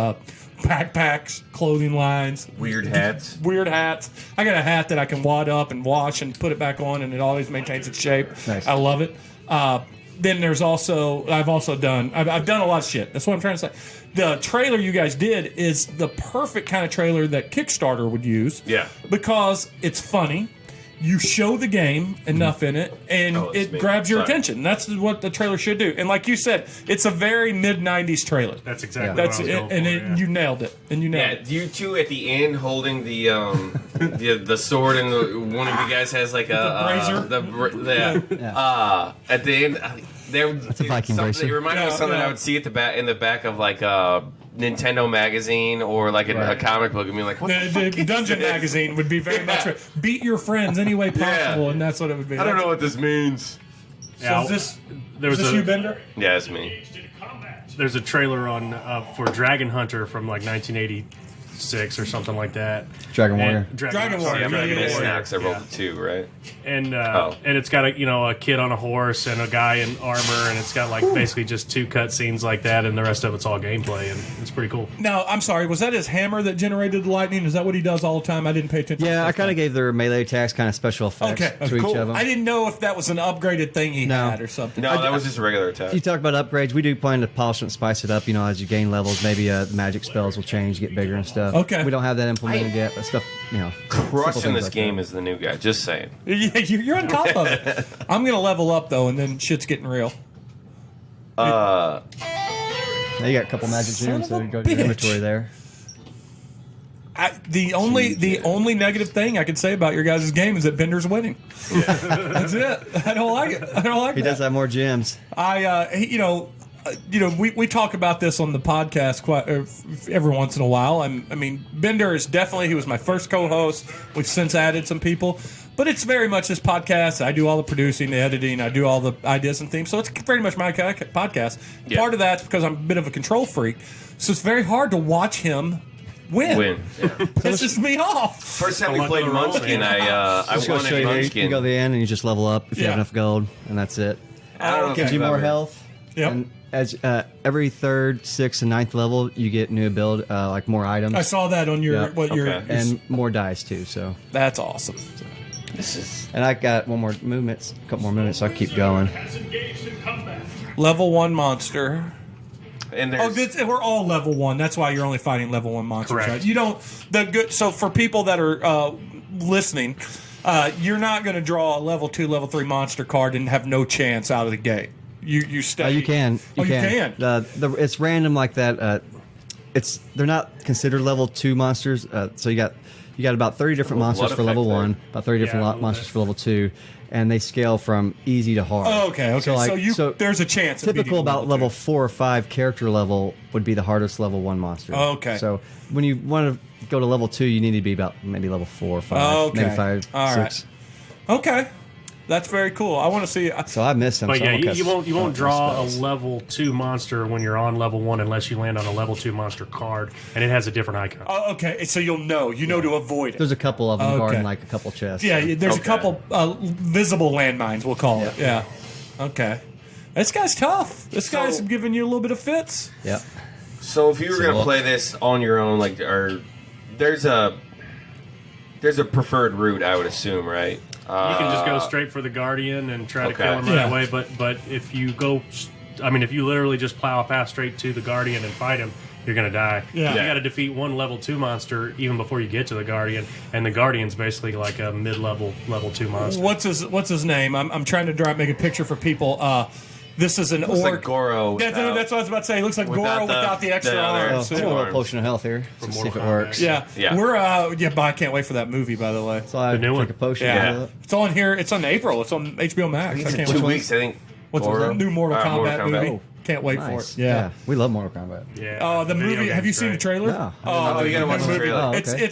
backpacks, clothing lines, weird hats. weird hats. I got a hat that I can wad up and wash and put it back on, and it always maintains its shape. Nice. I love it. Then there's also I've done a lot of shit. That's what I'm trying to say. The trailer you guys did is the perfect kind of trailer that Kickstarter would use. Yeah. Because it's funny. You show the game enough in it, and Oh, it's it me. grabs your Sorry. attention. That's what the trailer should do. And like you said, it's a very mid-'90s trailer. That's exactly That's what I it, was and going for, yeah. you nailed it. And you nailed Yeah, it. you two at the end holding the the sword, and one of you guys has like a brazier? at the end. There, a Viking bracer. It reminded me of Yeah, something yeah. I would see at the back in the back of like Nintendo magazine or like a comic book and be like, what the fuck The is Dungeon this? magazine would be very much beat your friends any way possible, and that's what it would be. I don't know what this means. Now, So is there was this a, you, Bender? Yeah, it's me. There's a trailer on for Dragon Hunter from like 1986 or something like that. Dragon Warrior. Dragon Yeah, Warrior. I'm not Yeah, gonna yeah, snacks. I rolled a 2, right? And Oh. and it's got a kid on a horse and a guy in armor, and it's got like basically just 2 cutscenes like that, and the rest of it's all gameplay, and it's pretty cool. Now, I'm sorry, was that his hammer that generated the lightning? Is that what he does all the time? I didn't pay attention. Yeah, I kind of gave their melee attacks kind of special effects Okay, to cool. each of them. I didn't know if that was an upgraded thing he No. had or something. No, that was just a regular attack. You talk about upgrades. We do plan to polish and spice it up. As you gain levels, maybe magic spells will change, get bigger and stuff. Okay. We don't have that implemented yet, but stuff. simple Crushing things this like that. that. Is the new guy. Just saying. Yeah, you're on top of it. I'm going to level up, though, and then shit's getting real. Now you got a couple magic Son gems, of so a you go to your bitch. inventory there. The only negative thing I can say about your guys' game is that Bender's winning. That's it. I don't like it. I don't like He it. does have more gems. We talk about this on the podcast quite every once in a while. I mean, Bender is definitely, he was my first co-host. We've since added some people, but it's very much this podcast. I do all the producing, the editing, I do all the ideas and themes, so it's very much my podcast. Yeah. Part of that's because I'm a bit of a control freak, so it's very hard to watch him win. Pisses me off. First time we Luck played of the roll, Munchkin, man. I Just go won show at you. Munchkin. You go to the end and you just level up if you Yeah. have enough gold, and that's it. I don't know if Okay. Gives you I've more ever- health. Yep. And as every 3rd, 6th, and 9th level, you get new ability, like more items. I saw that on your Yeah. Okay. and more dice too. So, that's awesome. This is and I got a couple more movements, so I keep going. Level 1 monster. and Oh, there's we're all level 1. That's why you're only fighting level 1 monsters. Correct. Right? You don't So for people that are listening, you're not going to draw a level 2, level 3 monster card and have no chance out of the gate. You stay. You can. You can. It's random like that. They're not considered level 2 monsters. So you got about 30 different Blood monsters for level effect 1, about 30 different Yeah, monsters for level 2, and they scale from easy to hard. Oh, okay. So there's a chance. of beating Typical about two. level 4 or 5 character level would be the hardest level 1 monster. Okay. So when you want to go to level 2, you need to be about maybe level 4 or 5, Okay. maybe 5, All right. 6. Okay, that's very cool. I want to see. So I missed him. But so yeah, I'm gonna you won't cast draw a spells. level 2 monster when you're on level 1 unless you land on a level 2 monster card, and it has a different icon. Oh, okay, so you'll know. You know to avoid it. There's a couple of them Okay. guarding like a couple chests. Yeah, there's a Okay. couple visible landmines. We'll call it. Yeah. Okay. This guy's tough. This guy's giving you a little bit of fits. Yeah. So if you were So gonna look. play this on your own, like, or there's a preferred route, I would assume, right? You can just go straight for the Guardian and try to Okay. kill him right Yeah. away. But if you go, if you literally just plow a path straight to the Guardian and fight him, you're gonna die. Yeah. You got to defeat one level 2 monster even before you get to the Guardian, and the Guardian's basically like a mid-level level 2 monster. What's his name? I'm trying to make a picture for people. This is an Looks orc. like Goro. That's what I was about to say. It looks like without Goro without the extra the other- arms. Oh, Two a little arms. potion of health here. Let's see if it Mortal works. Kombat. Yeah. Yeah. We're but I can't wait for that movie. By the way. So I The new take one. a potion. Yeah. fill it. It's on here. It's on April. It's on HBO Max. I It's can't in wait. 2 weeks, I think. What's Goro. the new Mortal Kombat movie? Oh, Can't wait Nice. for it. Yeah. We love Mortal Kombat. Yeah. Oh, the video movie. Have you game's seen the great. trailer? No. Oh, you gotta watch the movie. trailer. Oh, okay.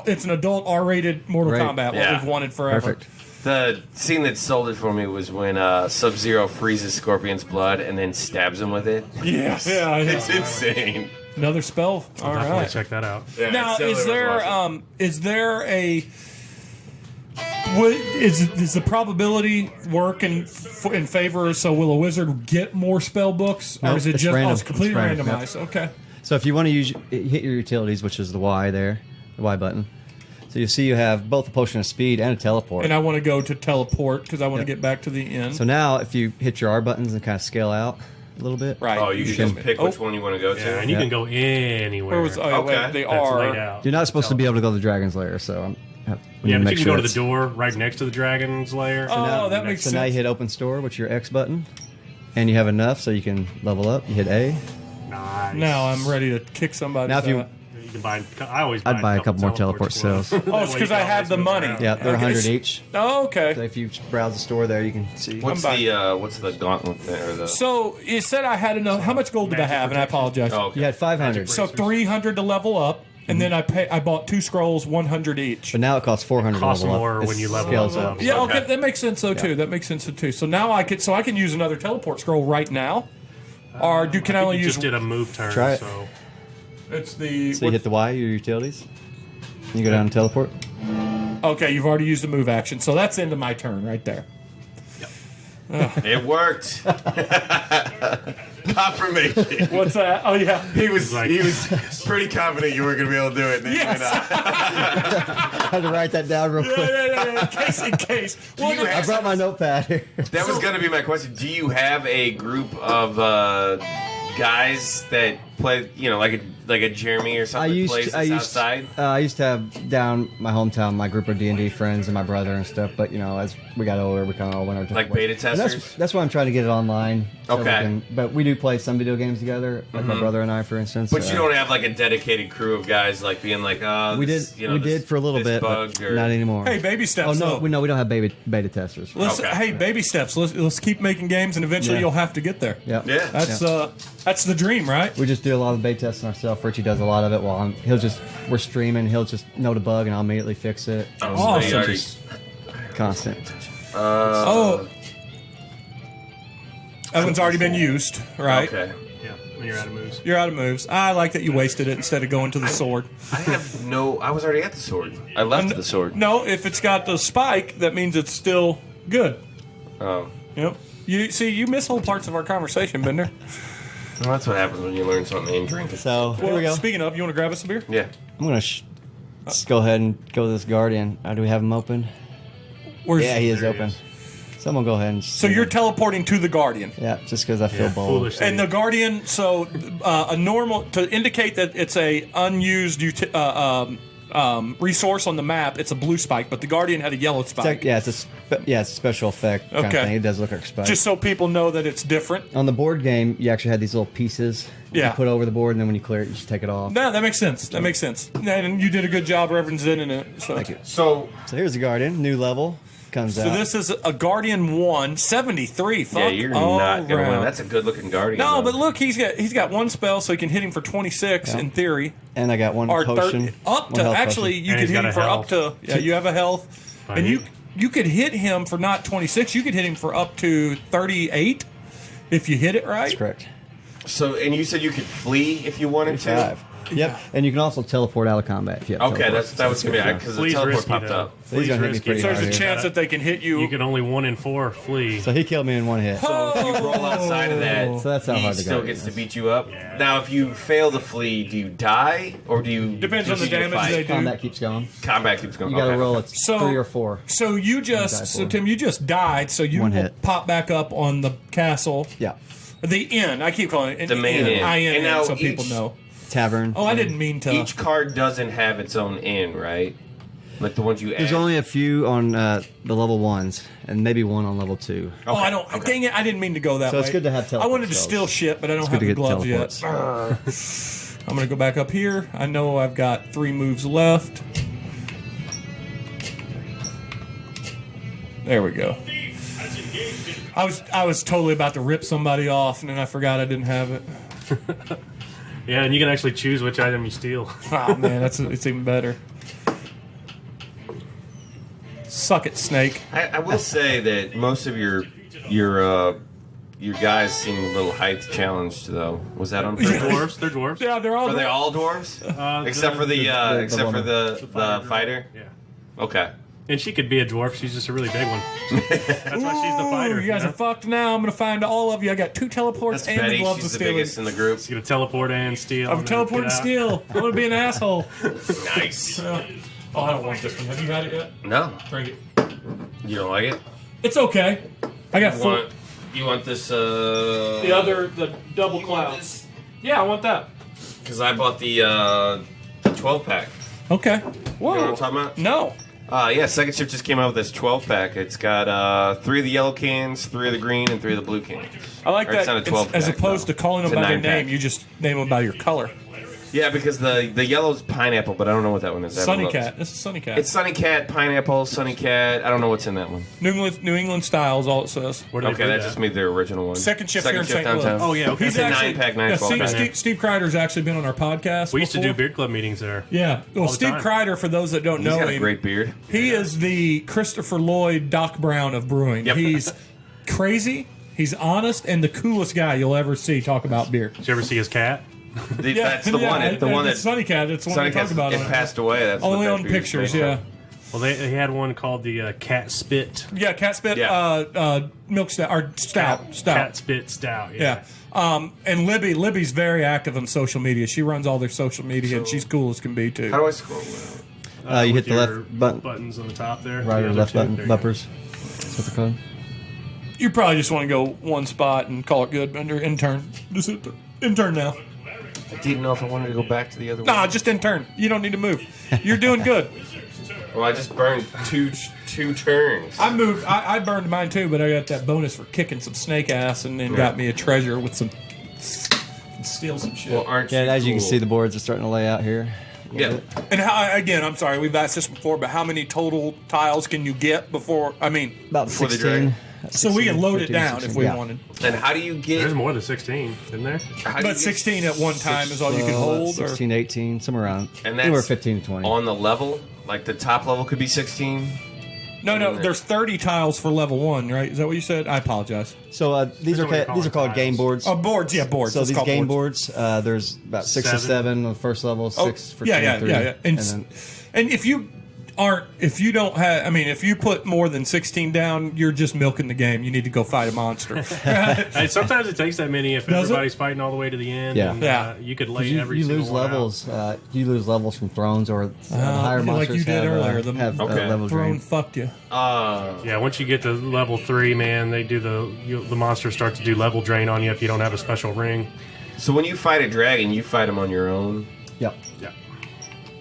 It's an adult R-rated Mortal Great. Kombat. What Yeah. we've wanted forever. Perfect. The scene that sold it for me was when Sub-Zero freezes Scorpion's blood and then stabs him with it. Yes. Yeah. It's insane. Another spell. All Definitely right. check that out. Yeah, Now, it's definitely worth watching. is there a is the probability work in favor? So will a wizard get more spell books, or Nope, is it it's just random. it's completely It's random, randomized? Okay. So if you want to hit your utilities, which is the Y there, the Y button. So you see you have both a potion of speed and a teleport. And I want to go to teleport because I want to get back to the end. So now if you hit your R buttons and kind of scale out a little bit. right. Oh, you can just pick which one you want to go to. Yeah, and you Yeah. can go anywhere. Where was Okay. they that's laid are. out. You're not supposed to be able to go to the Dragon's Lair, so Yeah, but make you can go to it's- the door right next to the Dragon's Lair. Oh, that makes So now you sense. hit open store with your X button, and you have enough so you can level up. You hit A. Nice. Now I'm ready to kick somebody. Now if you You can buy. I always. I'd buy a couple more teleport cells. Oh, it's because I have the money. Yeah, they're 100 each. Oh, okay. So if you browse the store there, you can see. What's the gauntlet there? The... So you said I had enough. How much gold did I have? And I apologize. Oh, okay. You had 500. So 300 to level up, and then I bought 2 scrolls, 100 each. But now it costs 400 to Costs level more up. when It you level scales up. Yeah, Okay. okay, that makes sense though too. That makes sense too. So now I can use another teleport scroll right now, or can I only You use? just did a move turn. Try it. So It's the So you hit the Y, your utilities. You go down and teleport. okay. You've already used the move action, so that's into my turn right there. It worked. Confirmation. What's that? Oh yeah. He was Like- pretty confident you were going to be able to do it. And Yes. I had to write that down real quick. Yeah. In case. Well, you no, I brought my notepad here. That was going to be my question. Do you have a group of guys that play, like a Jeremy or something that plays this outside? I used to have down my hometown my group of D&D friends and my brother and stuff. But as we got older, we kind of all went our different Like beta ways. And testers? that's why I'm trying to get it online. so we Okay. but we do play some video games together, like my brother and I, for instance. But you don't have like a dedicated crew of guys like being like, oh, We did. this, We did for a little this bit, but bug or- not anymore. hey, baby steps. Oh no, though. we don't have beta testers. Let's, Okay. Hey, baby steps. Let's keep making games, and eventually Yeah. you'll have to get there. Yeah. Yeah. That's the dream, right? We just do a lot of beta testing ourselves. Richie does a lot of it while we're streaming. He'll just note a bug and I'll immediately fix it. Oh, Awesome. so you already- Just constant. Oh, that one's already been used, right? Okay. yeah, when you're out of moves. You're out of moves. I like that you wasted it instead of going to the sword. I was already at the sword. I left the sword. No, if it's got the spike, that means it's still good. Oh. Yep. You miss whole parts of our conversation, Bender. Well, that's what happens when you learn something and drink it. So here we go. Speaking of, you want to grab us a beer? Yeah. I'm gonna just go ahead and go to this Guardian. Do we have him open? Where's, Yeah, he is There he open. is. So I'm gonna go ahead and. So you're teleporting to the Guardian. Yeah, just because I feel Yeah, bold. foolishly. And the Guardian, so a normal, to indicate that it's a unused resource on the map, it's a blue spike, but the Guardian had a yellow spike. Yeah, it's a special effect kind Okay. of thing. It does look like a spike. Just so people know that it's different. On the board game, you actually had these little pieces Yeah. you put over the board, and then when you clear it, you just take it off. No, that makes sense. That makes sense. And you did a good job representing it. So. Thank you. So, So here's the Guardian, new level comes So out. this is a Guardian 1, 73. Fuck yeah, you're all not going to win. around. That's a good looking guardian. No, though. but look, he's got one spell, so he can hit him for 26 in theory, and I got one or potion. 30, up one to health actually potion. you And could he's hit got him a for up health. to you have a health, and you could hit him for not 26. You could hit him for up to 38 if you hit it right. That's correct. So, and you said you could flee if you wanted to? 5. Yep, and you can also teleport out of combat if you have Okay, teleport. that was going to be because the Flee's teleport risky, popped though. up. He's Flea's gonna hit me risky. pretty So there's hard a here. chance that they can hit you. You can only 1 in 4 flee. So he killed me in one hit. So if you roll outside of that, So that's how he hard the still guardian gets to is. beat you up. Now, if you fail to flee, do you die or do you? Depends on the continue to damage fight? they do. Combat keeps going. Combat keeps going. You got to Okay. roll a So- 3 or 4. So you just, so Tim, you just died. So you One will hit. pop back up on the castle. Yeah, The inn. I keep calling it The main inn. IN, And now so people each- know. tavern. Oh, I didn't mean to. Each card doesn't have its own inn, right? Like the ones you There's add. only a few on the level 1s, and maybe one on level 2. Oh, I Okay, don't. okay. Dang it! I didn't mean to go that So way. it's good to have I wanted to teleport steal spells. shit, but I don't good have to the get gloves teleports. yet. Brr. I'm gonna go back up here. I know I've got 3 moves left. There we go. I was totally about to rip somebody off, and then I forgot I didn't have it. Yeah, and you can actually choose which item you steal. Oh man, it's even better. Suck it, Snake. I will say that most of your guys seem a little height challenged, though. Was that on They're purpose? dwarves. They're dwarves. Yeah, they're all. Are they all dwarves? Except for the fighter. Yeah. Okay. And she could be a dwarf. She's just a really big one. That's why she's the fighter. You guys are fucked now. I'm gonna find all of you. I got 2 teleports That's and Betty. the gloves of She's the stealing. biggest in the group. She's gonna teleport and steal. I'm and then teleporting get out. steal. I'm gonna be an asshole. Nice. Oh, I don't want this one. Have you had it yet? No, Drink it. you don't like it. It's okay. I got full. You want this? The double clouds. Yeah, I want that. Because I bought the 12 pack. Okay. You know Whoa. what I'm talking about? No. Yeah, Second Shift just came out with this 12 pack. It's got 3 of the yellow cans, 3 of the green, and 3 of the blue cans. I like Or that. It's not a 12 as pack, opposed though. to calling them It's a by their 9 pack. name, you just name them by your color. Yeah, because the yellow's pineapple, but I don't know what that one is. Sunny Cat. This is Sunny Cat. It's Sunny Cat, pineapple, Sunny Cat. I don't know what's in that one. New England style is all it says. Where do they Okay, brew that that? just made their original one. Second shift here in St. downtown. Louis. Oh, yeah, okay. It's a 9-pack, Yeah, 9-12. Steve Kreider's actually been on our podcast. We used to do before. beard club meetings there. Yeah. Well, all the Steve time. Kreider, for those that don't He's know got a him, great beard. he is the Christopher Lloyd Doc Brown of brewing. Yep. He's crazy. He's honest and the coolest guy you'll ever see talk about beer. Did you ever see his cat? That's the one. The one that it's Sunny Cat. It's the one Sunny we talk Cat. about. It on passed away. That's what Only that on beer's pictures, made yeah. from. Well, they had one called the Cat Spit. Yeah, cat spit, Yeah. milk stout, or stout. Cat Spit Stout. Yeah. And Libby's very active on social media. She runs all their social media, and she's cool as can be, too. How do I scroll down? You with hit the your left button, buttons on the top there. right The or other left two. button, There you go. bumpers. That's what they're called. You probably just want to go one spot and call it good under intern. Just intern now. I didn't know if I wanted to go back to the other Nah, one. just intern. You don't need to move. You're doing good. Well, I just burned two turns. I moved. I burned mine too, but I got that bonus for kicking some snake ass and then got me a treasure with some. Steal some shit. Well, aren't Yeah, you as you can cool? see, the boards are starting to lay out here. Yeah. And how, again, I'm sorry, we've asked this before, but how many total tiles can you get before? I mean, About Before they 16. drag. so we can load it 15, down 16, if we yeah. wanted. And how do you get? There's more than 16, isn't there? how do you But get 16 at one time is all you can hold, or 16, 18, somewhere around. And Anywhere that's 15 to 20. on the level. Like the top level could be 16. no. There's 30 tiles for level 1, right? Is that what you said? I apologize. So these That's what they are call these are it, called tiles. game boards. Oh, boards, yeah, boards. So Let's these call game boards. boards, there's about 6 or 7. 7 on the first level, 6 for 2 yeah, and 3. yeah. And then if you don't have, I mean, if you put more than 16 down, you're just milking the game. You need to go fight a monster. And sometimes it takes that many if Does it? everybody's fighting all the way to the end. Yeah. And, Yeah. you could lay you, every you single lose one out. levels. You lose levels from thrones or higher like monsters you did have, earlier, the have Okay. level Throne drain. fucked you. Yeah, once you get to level 3, man, they do the monsters start to do level drain on you if you don't have a special ring. So when you fight a dragon, you fight them on your own. Yep. Yeah.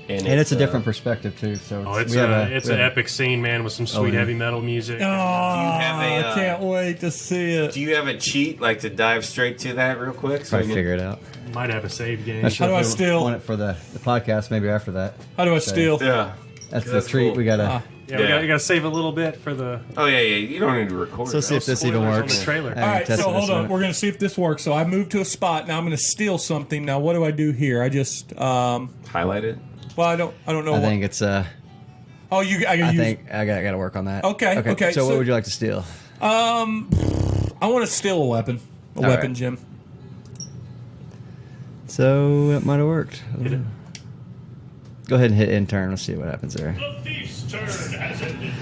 And And it's a different perspective too. So Oh, it's we have it's we an have epic scene, man, with some sweet yeah. heavy metal music. Oh, have a, I can't wait to see it. Do you have a cheat like to dive straight to that real quick? So Probably you- figure it out. Might have a save game. Not sure How do if I we steal? Want it for the podcast? Maybe after that. How do I steal? Yeah. That's the That's treat. cool. We gotta. Yeah, we got to save a little bit for the Oh yeah. You don't need to record. So it. see if this even spoilers on works. the trailer. I All haven't right, so tested this hold on. yet. We're going to see if this works. So I moved to a spot. Now I'm going to steal something. Now what do I do here? I just, Highlight it. well, I don't know. I what, think it's. oh, I I gotta use. think I gotta work on that. Okay. So what would you like to steal? I want to steal a weapon. A All weapon, right. Jim. So it might have worked. Hit it. Go ahead and hit intern. Let's see what happens there. The thief's turn has ended.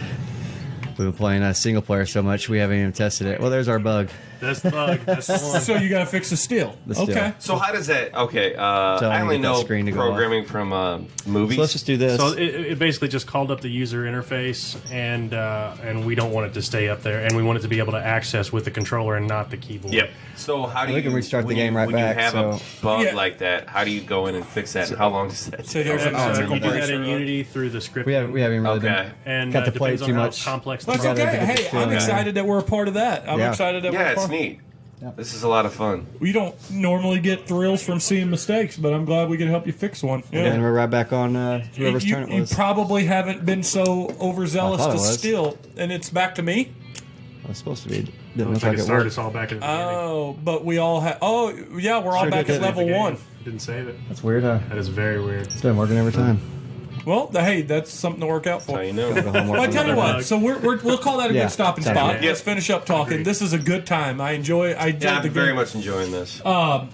We've been playing single player so much we haven't even tested it. Well, there's our bug. That's the bug. That's the one. So you got to fix the steal. The steal. Okay. So how does that? Okay. I me only get that know screen to go programming from movies. So let's just do this. So it basically just called up the user interface, and we don't want it to stay up there, and we want it to be able to access with the controller and not the keyboard. Yep. So how do We you? can restart the when game you, right when back, you have so- a bug Yeah. like that, how do you go in and fix that? And how long does that? So there's take? a And, magical you do that eraser. in Unity through the script. we haven't even really Okay. been. and got to play depends too on how much. complex the That's gotta okay. get the Hey, I'm feeling. excited that we're a part of that. I'm Yeah. excited that we're Yeah, a it's part. neat. Yeah. This is a lot of fun. We don't normally get thrills from seeing mistakes, but I'm glad we can help you fix one. Yeah. And we're right back on whoever's you, turn it you was. probably haven't been so overzealous I thought to it was. steal, and it's back to me. It was supposed to be. Didn't Looks look like like it it started worked. us all back at the beginning. Oh, but we all have. Oh, yeah, we're all Sure back did at it. level The game. 1. Didn't save it. That's weird, huh? That is very weird. It's been working every time. Well, hey, that's something to work out How for. you know? Go home, work Well, I on tell you it. what. So we'll call that a Yeah, good stopping sounds spot. good. Let's finish up talking. Agreed. This is a good time. I enjoy Yeah, the I'm very game. much enjoying this. Well,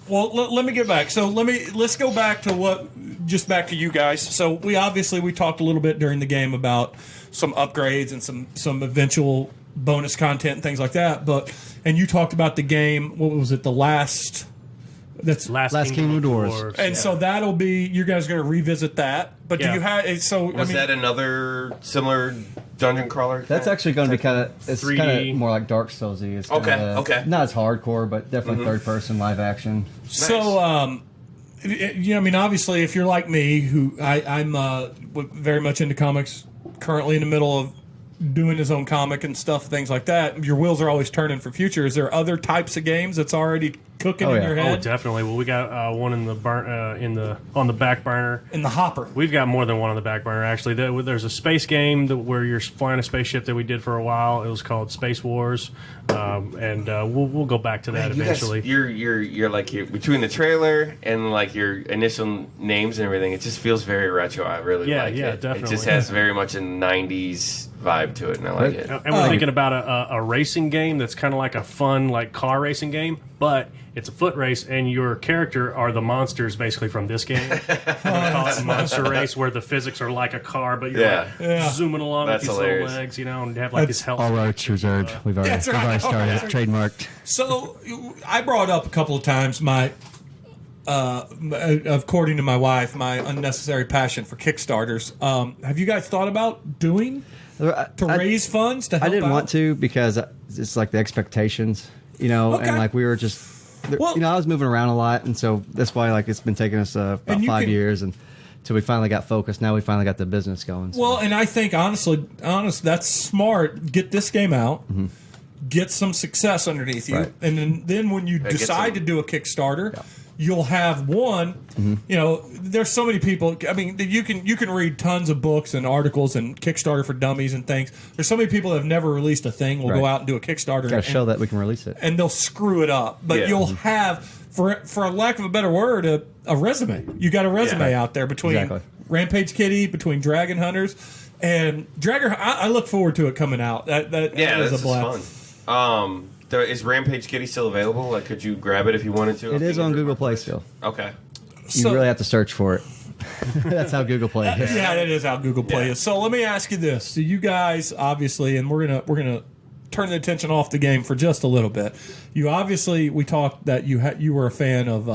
let me get back. So let's go back to back to you guys. So we talked a little bit during the game about some upgrades and some eventual bonus content and things like that. And you talked about the game. What was it? The last. That's Last Kingdom of Dwarves. and so that'll be you guys are going to revisit that. But do Yeah. you have so? Was that another similar dungeon crawler? That's actually going to be kind of. It's 3D. kind of more like Dark Soulsy. It's Okay, kinda, okay. Not as hardcore, but definitely third person live action. So, I mean, obviously, if you're like me, who I'm very much into comics, currently in the middle of doing his own comic and stuff, things like that, your wheels are always turning for future. Is there other types of games that's already cooking in your Oh, head? definitely. Well, we got one in the on the back burner. In the hopper. We've got more than one on the back burner, actually. There's a space game where you're flying a spaceship that we did for a while. It was called Space Wars, and we'll go back to that eventually. You're like between the trailer and like your initial names and everything. It just feels very retro. I really like it. Definitely. It just has very much a '90s vibe to it, and I like it. And we're thinking about a racing game that's kind of like a fun like car racing game, but it's a foot race, and your character are the monsters basically from this game. We call it Monster Race, where the physics are like a car, but you're like zooming along That's with these hilarious. little legs, and you have like this health. All rights reserved. We've already, That's we've right. already started. That's It's trademarked. So I brought up a couple of times my, according to my wife, my unnecessary passion for Kickstarters. Have you guys thought about doing to raise funds to help I didn't out? want to because it's like the expectations, and like we were just, Well- I was moving around a lot, and so that's why like it's been taking us about And you 5 can- years and. Till we finally got focused. Now we finally got the business going. So. Well, and I think honest, that's smart. Get this game out, get some success underneath you, Right. and then when you get decide some- to do a Kickstarter, you'll have one. There's so many people. I mean, you can read tons of books and articles and Kickstarter for Dummies and things. There's so many people that have never released a thing. Will go Right. out and do a Kickstarter. got to and- show that we can release it. and they'll screw it up. But Yeah. you'll have, for a lack of a better word, a resume. You got a resume out there between Exactly. Rampage Kitty, between Dragon Hunters, and Dragon. I look forward to it coming out. That Yeah, is this a blast. is fun. Is Rampage Kitty still available? Like, could you grab it if you wanted to? It is on Google Play still. Okay. You So- really have to search for it. That's how Google Play is. Yeah, that is how Google Play Yeah. is. So let me ask you this: so you guys obviously, and we're gonna turn the attention off the game for just a little bit. You obviously, we talked that you were a fan of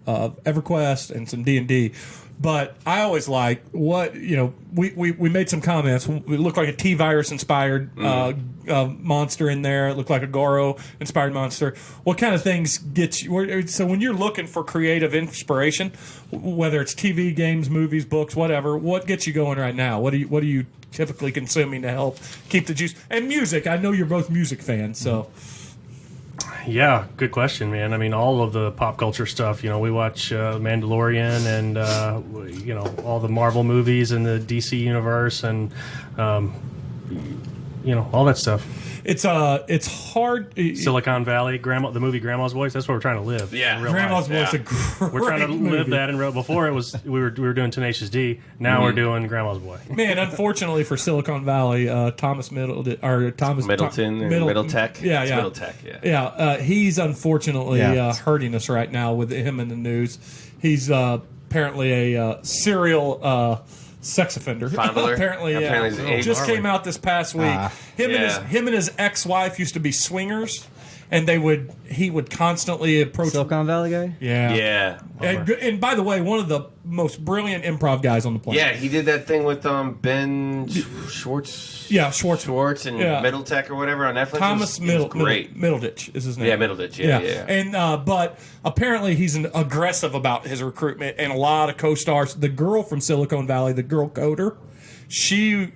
EverQuest and some D&D. But I always like what we made some comments. We looked like a T-virus inspired monster in there. It looked like a Goro inspired monster. What kind of things get you? So when you're looking for creative inspiration, whether it's TV, games, movies, books, whatever, what gets you going right now? What are you typically consuming to help keep the juice? And music. I know you're both music fans, so. Yeah, good question, man. I mean, all of the pop culture stuff. We watch Mandalorian and all the Marvel movies and the DC universe and all that stuff. It's hard. Silicon Valley, the movie Grandma's Voice. That's where we're trying to live. Yeah. in real Grandma's life. Voice, a great We're trying to movie. live that in real. Before it was we were doing Tenacious D. Now we're doing Grandma's Boy. Man, unfortunately for Silicon Valley, Thomas Middleton or Thomas Middleton or Middletech? Yeah, It's yeah, Middletech, yeah. yeah. He's unfortunately Yeah. hurting us right now with him in the news. He's apparently a serial sex offender. Fondler? apparently, yeah. Apparently he's Just gnarly. came out this past week. Him and his ex-wife used to be swingers, and he would constantly approach. Silicon Valley guy? Yeah, Yeah. And by the way, one of the most brilliant improv guys on the planet. Yeah, he did that thing with Ben Schwartz. Yeah, Schwartz. And Yeah. Middletech or whatever on Netflix. Thomas It was great. Middleditch is his name. Yeah, Middleditch. Yeah. And but apparently he's aggressive about his recruitment, and a lot of co-stars. The girl from Silicon Valley, the girl coder, she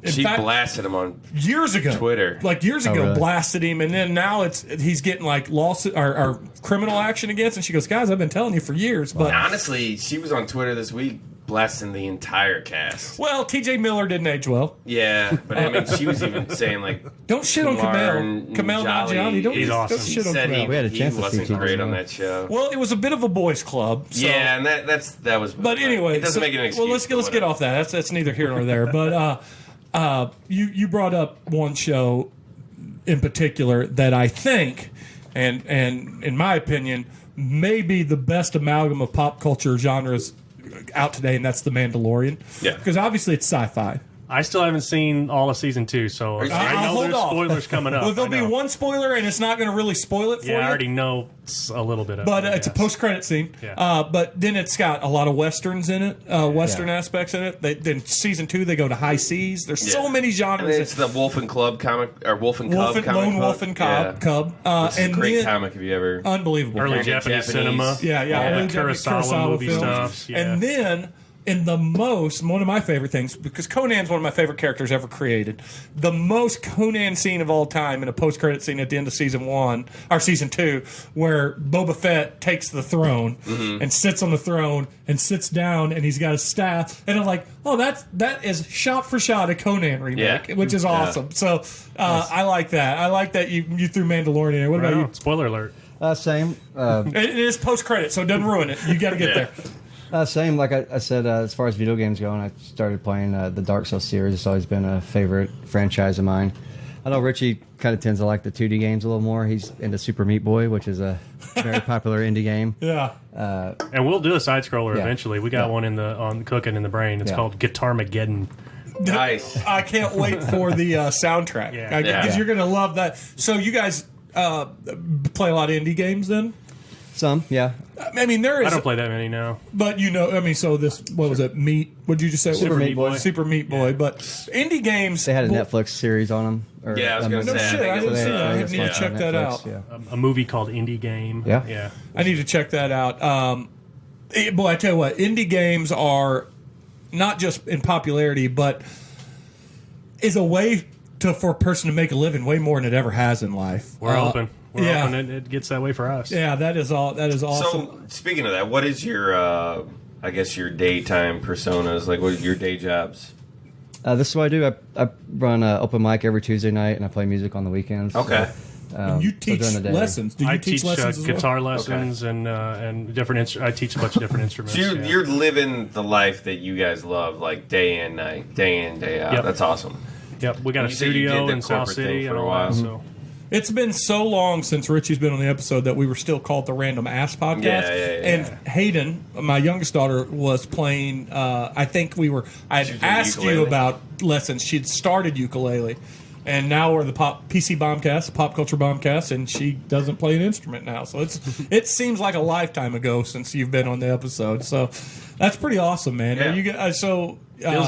Blasted him on years ago, Twitter. like years ago, really? blasted him, and then now he's getting like lawsuit or criminal action against. And she goes, "Guys, I've been telling you for years." But Honestly, she was on Twitter this week blasting the entire cast. well, T.J. Miller didn't age well. Yeah, but I mean, she was even saying like, Don't shit on Kumar Kamel. Kamel Nanjiani, Nanjiani. Don't, He's don't awesome. shit on said Kamel. We had a he chance to see wasn't T.J. great on Miller. that show. Well, it was a bit of a boys' club. So. Yeah, and that was. But anyway, it doesn't make it an excuse. Well, let's get off that. That's neither here nor there. But you brought up one show in particular that I think, and in my opinion, may be the best amalgam of pop culture genres out today, and that's The Mandalorian. Yeah. Because obviously it's sci-fi. I still haven't seen all of season 2, so you I I'll know hold there's off. spoilers coming up. Well, there'll I be know. one spoiler, and it's not going to really spoil it for Yeah, you. I already know a little bit of But it. it's a post-credit scene. Yeah. But then it's got a lot of westerns in it, western aspects in it. Then season 2, they go to high seas. There's so Yeah. many And genres. it's the Wolf and Club comic or Wolf and Wolf Cub and, comic Lone book. Wolf and Cub. It's And a great then, comic if you ever. unbelievable. Early Japanese. Japanese cinema. Yeah, All early the Kurosawa Kurosawa movie films. stuff. Yeah. And then in one of my favorite things, because Conan's one of my favorite characters ever created. The most Conan scene of all time in a post-credit scene at the end of season 2, where Boba Fett takes the throne and sits on the throne and sits down and he's got a staff. And I'm like, oh, that is shot for shot a Conan remake, which is awesome. So I like that. I like that you threw Mandalorian in there. What about you? Spoiler alert. Same. It is post-credit, so it doesn't ruin it. You got to get there. Same, like I said, as far as video games go, I started playing the Dark Souls series. It's always been a favorite franchise of mine. I know Richie kind of tends to like the 2D games a little more. He's into Super Meat Boy, which is a very popular indie game. Yeah. And we'll do a side scroller eventually. We got one on cooking in the brain. It's called Guitarmageddon. Nice. I can't wait for the soundtrack. Because you're going to love that. So you guys play a lot of indie games then? Some, yeah. I mean, there is. I don't play that many now. But so this, what was it? What did you just say? Super Meat Boy. Super Meat Boy. But indie games. They had a Netflix series on them. Yeah, I was going to No say. shit, I didn't see that. I need to check that out. Yeah. A movie called Indie Game. Yeah. I need to check that out. Boy, I tell you what, indie games are not just in popularity, but is a way for a person to make a living way more than it ever has in life. We're open. We're open. It gets that way for us. Yeah, that is awesome. So, speaking of that, what is your, I guess, your daytime personas? Like, what are your day jobs? This is what I do. I run open mic every Tuesday night, and I play music on the weekends. Okay. You teach during the day. lessons. Do you I teach teach lessons as well? guitar lessons and different. I teach a bunch of different instruments. So you're living the life that you guys love, like day in, day out. Yep. That's awesome. Yep, we got a You said you studio did the in South corporate City thing and for a all while. that. So It's been so long since Richie's been on the episode that we were still called the Random Ass Podcast. Yeah. And Hayden, my youngest daughter, was playing. I think I She was had doing asked you ukulele? about lessons. She'd started ukulele, and now we're the PC Bombcast, Pop Culture Bombcast, and she doesn't play an instrument now. So it seems like a lifetime ago since you've been on the episode. So that's pretty awesome, man. Yeah. You guys, feels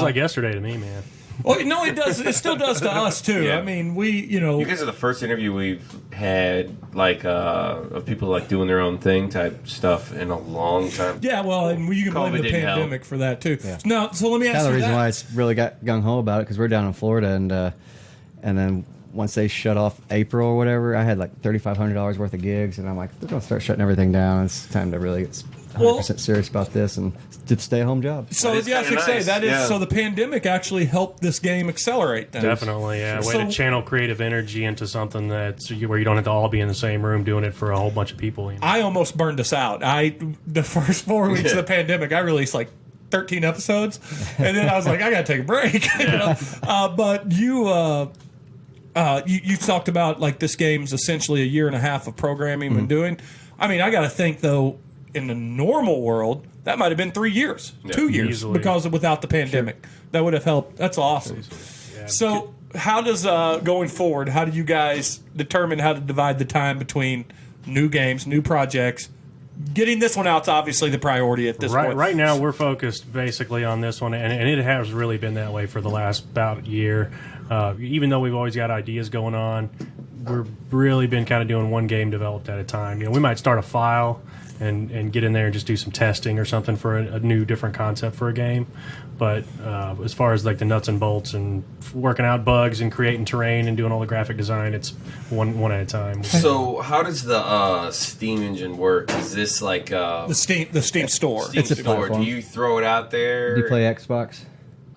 like yesterday to me, man. well, no, it does. It still does to us too. Yeah. I mean, You guys are the first interview we've had, like, of people like doing their own thing type stuff in a long time. Yeah, well, and you can blame COVID the didn't help. pandemic for that too. Now, so let me ask Kind of you the reason that. why it's really got gung ho about it, because we're down in Florida, and then once they shut off April or whatever, I had like $3,500 worth of gigs, and I'm like, they're gonna start shutting everything down. It's time to really get 100% serious about this and did stay-at-home job. So That is yeah, I was kinda gonna say nice, that is yeah. so the pandemic actually helped this game accelerate. Then. Definitely, yeah. Way So- to channel creative energy into something where you don't have to all be in the same room doing it for a whole bunch of people. You know? I almost burned us out. The first 4 weeks of the pandemic, I released like 13 episodes, and then I was like, I gotta take a break. You know? But you talked about like this game's essentially a year and a half of programming and doing. I mean, I got to think though, in the normal world, that might have been 3 years, 2 years, Easily. because without the pandemic, that would have helped. That's awesome. Yeah. So, how does going forward? How do you guys determine how to divide the time between new games, new projects? Getting this one out's obviously the priority at this point. Right now, we're focused basically on this one, and it has really been that way for the last about year. Even though we've always got ideas going on, we've really been kind of doing one game developed at a time. You know, we might start a file and get in there and just do some testing or something for a new, different concept for a game. But as far as like the nuts and bolts and working out bugs and creating terrain and doing all the graphic design, it's one at a time. So, how does the Steam engine work? Is this like The Steam store. Steam It's a store? platform. Do you throw it out there? Do you play Xbox?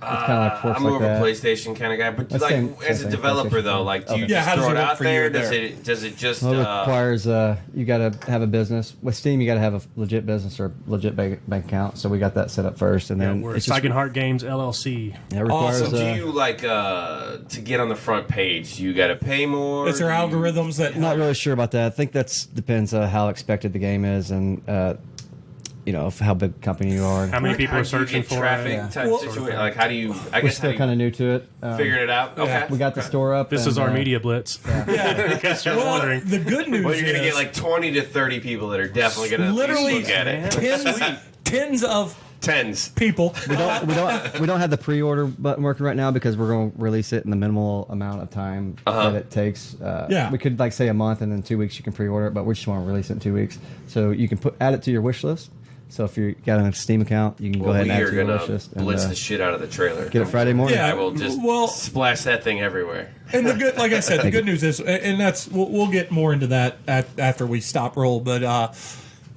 It's kind of like works I'm like more of a that. PlayStation kind of guy, but That's like same as a thing, developer PlayStation. though, like do you Yeah, how just does throw it it work out for you there? there? Does it just? Well, it requires you got to have a business. With Steam, you got to have a legit business or a legit bank account. So we got that set up first, and then We're it's just, Sigonheart Games LLC. it requires. Awesome. do you like to get on the front page? Do you got to pay more? Is there Do you- algorithms that I'm not really sure about that. I think that's depends how expected the game is, and how big a company you are. How many people How are do you searking get for traffic it? type Well- situation? Like how do you? I We're guess how still do you kind of new to it. figuring it out. Okay, We got the store up. This is our media blitz. In case you're Well, wondering. the good news Well, you're gonna is get like 20 to 30 people that are definitely gonna at least literally look at it. tens of Tens. people. We don't have the pre-order button working right now because we're going to release it in the minimal amount of time that it takes. Yeah. We could say a month, and then 2 weeks you can pre-order it, but we just want to release it in 2 weeks. So you can add it to your wish list. So if you got a Steam account, you can go Well, ahead we and add are to your gonna wish list. blitz And, the shit out of the trailer. get it Friday morning. Yeah. I will just Well- splash that thing everywhere. And the good, like I said, the good news is, and that's we'll get more into that after we stop roll. But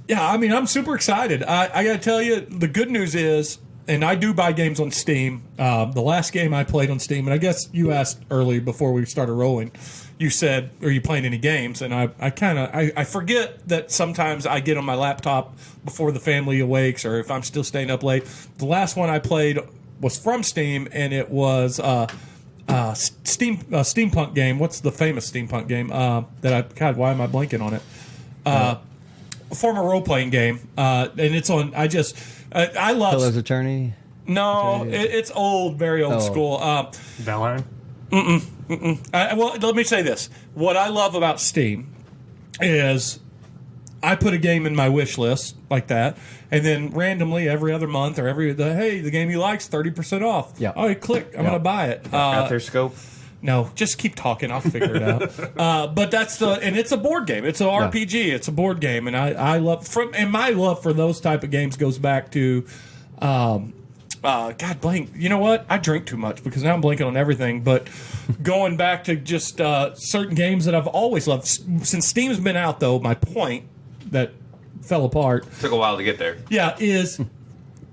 yeah, I mean, I'm super excited. I got to tell you, the good news is, and I do buy games on Steam. The last game I played on Steam, and I guess you asked early before we started rolling. You said, "Are you playing any games?" And I forget that sometimes I get on my laptop before the family awakes, or if I'm still staying up late. The last one I played was from Steam, and it was steampunk game. What's the famous steampunk game God, why am I blanking on it? A former role playing game, and it's on. I love. Pillar's Attorney. No, it's old, very old school. Valheim. Well, let me say this: what I love about Steam is I put a game in my wish list like that, and then randomly every other month or hey, the game you like's 30% off. Yeah. Oh, click, I'm gonna buy it. Got their scope. No, just keep talking. I'll figure it out. But and it's a board game. It's an RPG. It's a board game, and I love and my love for those type of games goes back to, God blank. You know what? I drink too much because now I'm blanking on everything. But going back to just certain games that I've always loved since Steam's been out, though. My point that fell apart. Took a while to get there. Yeah, is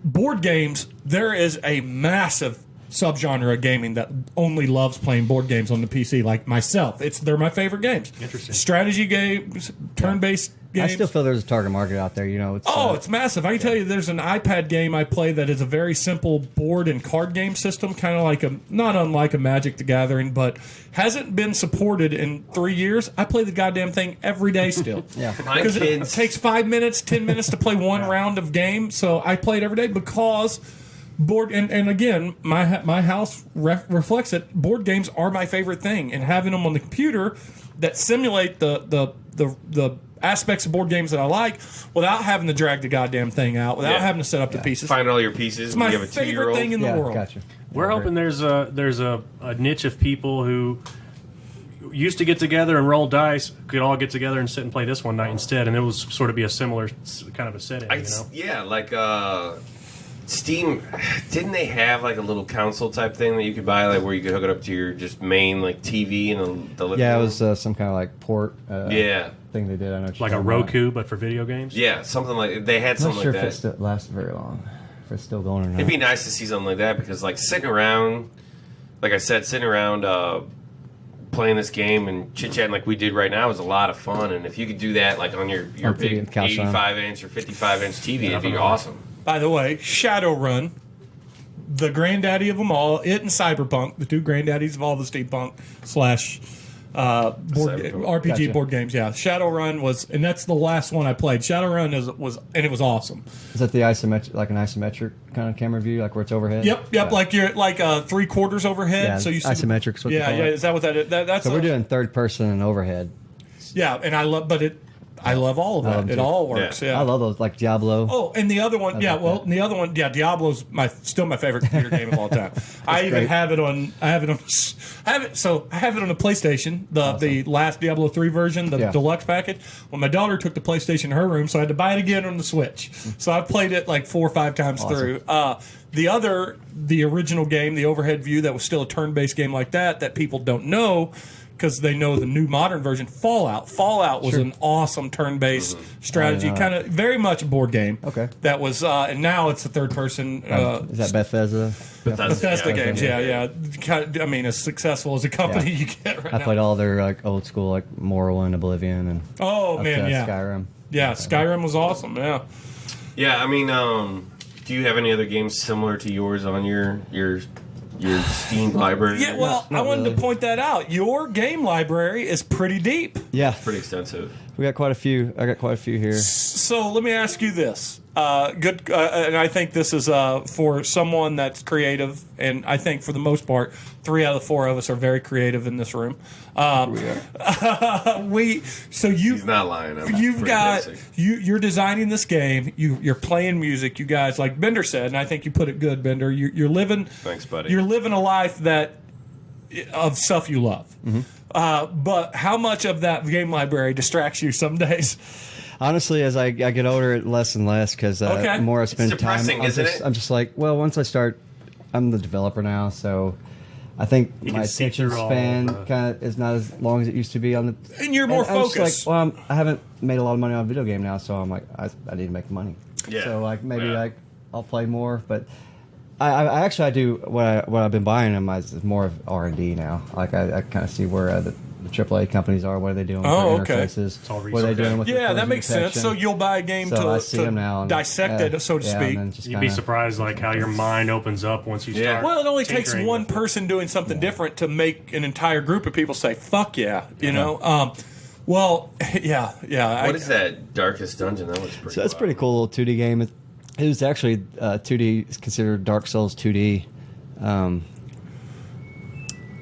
board games. There is a massive subgenre of gaming that only loves playing board games on the PC, like myself. They're my favorite games. Interesting. Strategy games, turn-based games. I still feel there's a target market out there. You know, it's It's massive. I can tell you there's an iPad game I play that is a very simple board and card game system, kind of like not unlike a Magic the Gathering, but hasn't been supported in 3 years. I play the goddamn thing every day still. yeah. My Because it kids takes 5 minutes, 10 minutes to play one round of game. So I play it every day because board and again, my house reflects it. Board games are my favorite thing, and having them on the computer that simulate the aspects of board games that I like without having to drag the goddamn thing out, without having to set up the pieces. find all your pieces. It's my you have a favorite 2-year-old. thing in the Yeah, world. gotcha. We're hoping there's a niche of people who used to get together and roll dice could all get together and sit and play this one night instead, and it was sort of be a similar kind of a setting. Yeah, like Steam. Didn't they have like a little console type thing that you could buy, like where you could hook it up to your just main like TV and the living Yeah, it room? was some kind of like port. Yeah. Thing they did. I know what you're like a talking about. Roku, but for video games. Yeah, something like they had I'm not something sure like if it that. still lasts very long. If it's still going or not. It'd be nice to see something like that because, like, sitting around, like I said, sitting around playing this game and chit chatting like we did right now is a lot of fun. And if you could do that, like on your On TV big and couch on. 85-inch or 55-inch TV, it'd be awesome. By the way, Shadowrun, the granddaddy of them all, it and Cyberpunk, the two granddaddies of all the steampunk slash RPG Gotcha. board games. Yeah, Shadowrun was, and that's the last one I played. Shadowrun was, and it was awesome. Is that the isometric, like an isometric kind of camera view, like where it's overhead? Yep, Yeah. like you're like 3/4 overhead. Yeah, so you see isometric is what they yeah, call yeah. it. Is that what that is? That's So we're doing third person and overhead. yeah, and I love, but I love all of I that. love It too. all works. Yeah. I love those, like Diablo. Oh, and the other one, yeah. like Well, that. and the other one, yeah. Diablo's still my favorite computer game of all time. I even great. have it on. I have it on the PlayStation. The last Diablo 3 version, the Yeah. deluxe package. Well, my daughter took the PlayStation in her room, so I had to buy it again on the Switch. So I played it like 4 or 5 times through. The original game, the overhead view, that was still a turn-based game like that people don't know. Because they know the new modern version, Fallout. Fallout was an awesome turn-based strategy, kind of very much a board game. Okay. That was, and now it's a third-person. Is that Bethesda? Bethesda games, yeah. Kind of, I mean, as successful as a company you get right I now. played all their like old school, like Morrowind, Oblivion, and Oh up man, to yeah, Skyrim. yeah. Skyrim was awesome. Yeah. Yeah, I mean, do you have any other games similar to yours on your Steam library? Yeah, well, I wanted really. to point that out. Your game library is pretty deep. Yeah, Pretty extensive. we got quite a few. I got quite a few here. So let me ask you this. And I think this is for someone that's creative, and I think for the most part, 3 out of the 4 of us are very creative in this room. He's not lying. I'm You've pretty got basic. you're designing this game. You're playing music. You guys, like Bender said, and I think you put it good, Bender. You're living. Thanks, buddy. You're living a life of stuff you love. Mm-hmm. But how much of that game library distracts you some days? Honestly, as I get older, less and less because Okay. the more I spend time, depressing, isn't it? I'm just like, well, once I start, I'm the developer now, so I think my can see attention through all span the- kind of is not as long as it used to be on the. And you're more I'm just focused. Like, well, I haven't made a lot of money on a video game now, so I'm like, I need to make money. Yeah. So like maybe Yeah. like I'll play more, but I actually I do what I've been buying them is more of R&D now. Like I kind of see where the AAA companies are. What are they doing with Oh, their okay. interfaces? all What are they research. doing with their Yeah, that collision makes sense. detection? So you'll buy a game So I to, see them now and, dissect it, so to yeah, speak. and then just You'd be kinda- surprised like how your mind opens up once you Yeah. start. Well, it only takes tinkering one with it. person doing something different to make an entire group of people say, fuck yeah, you know? Well, yeah. What is that Darkest Dungeon? That looks pretty So that's a wild. pretty cool little 2D game. It was actually 2D. It's considered Dark Souls 2D.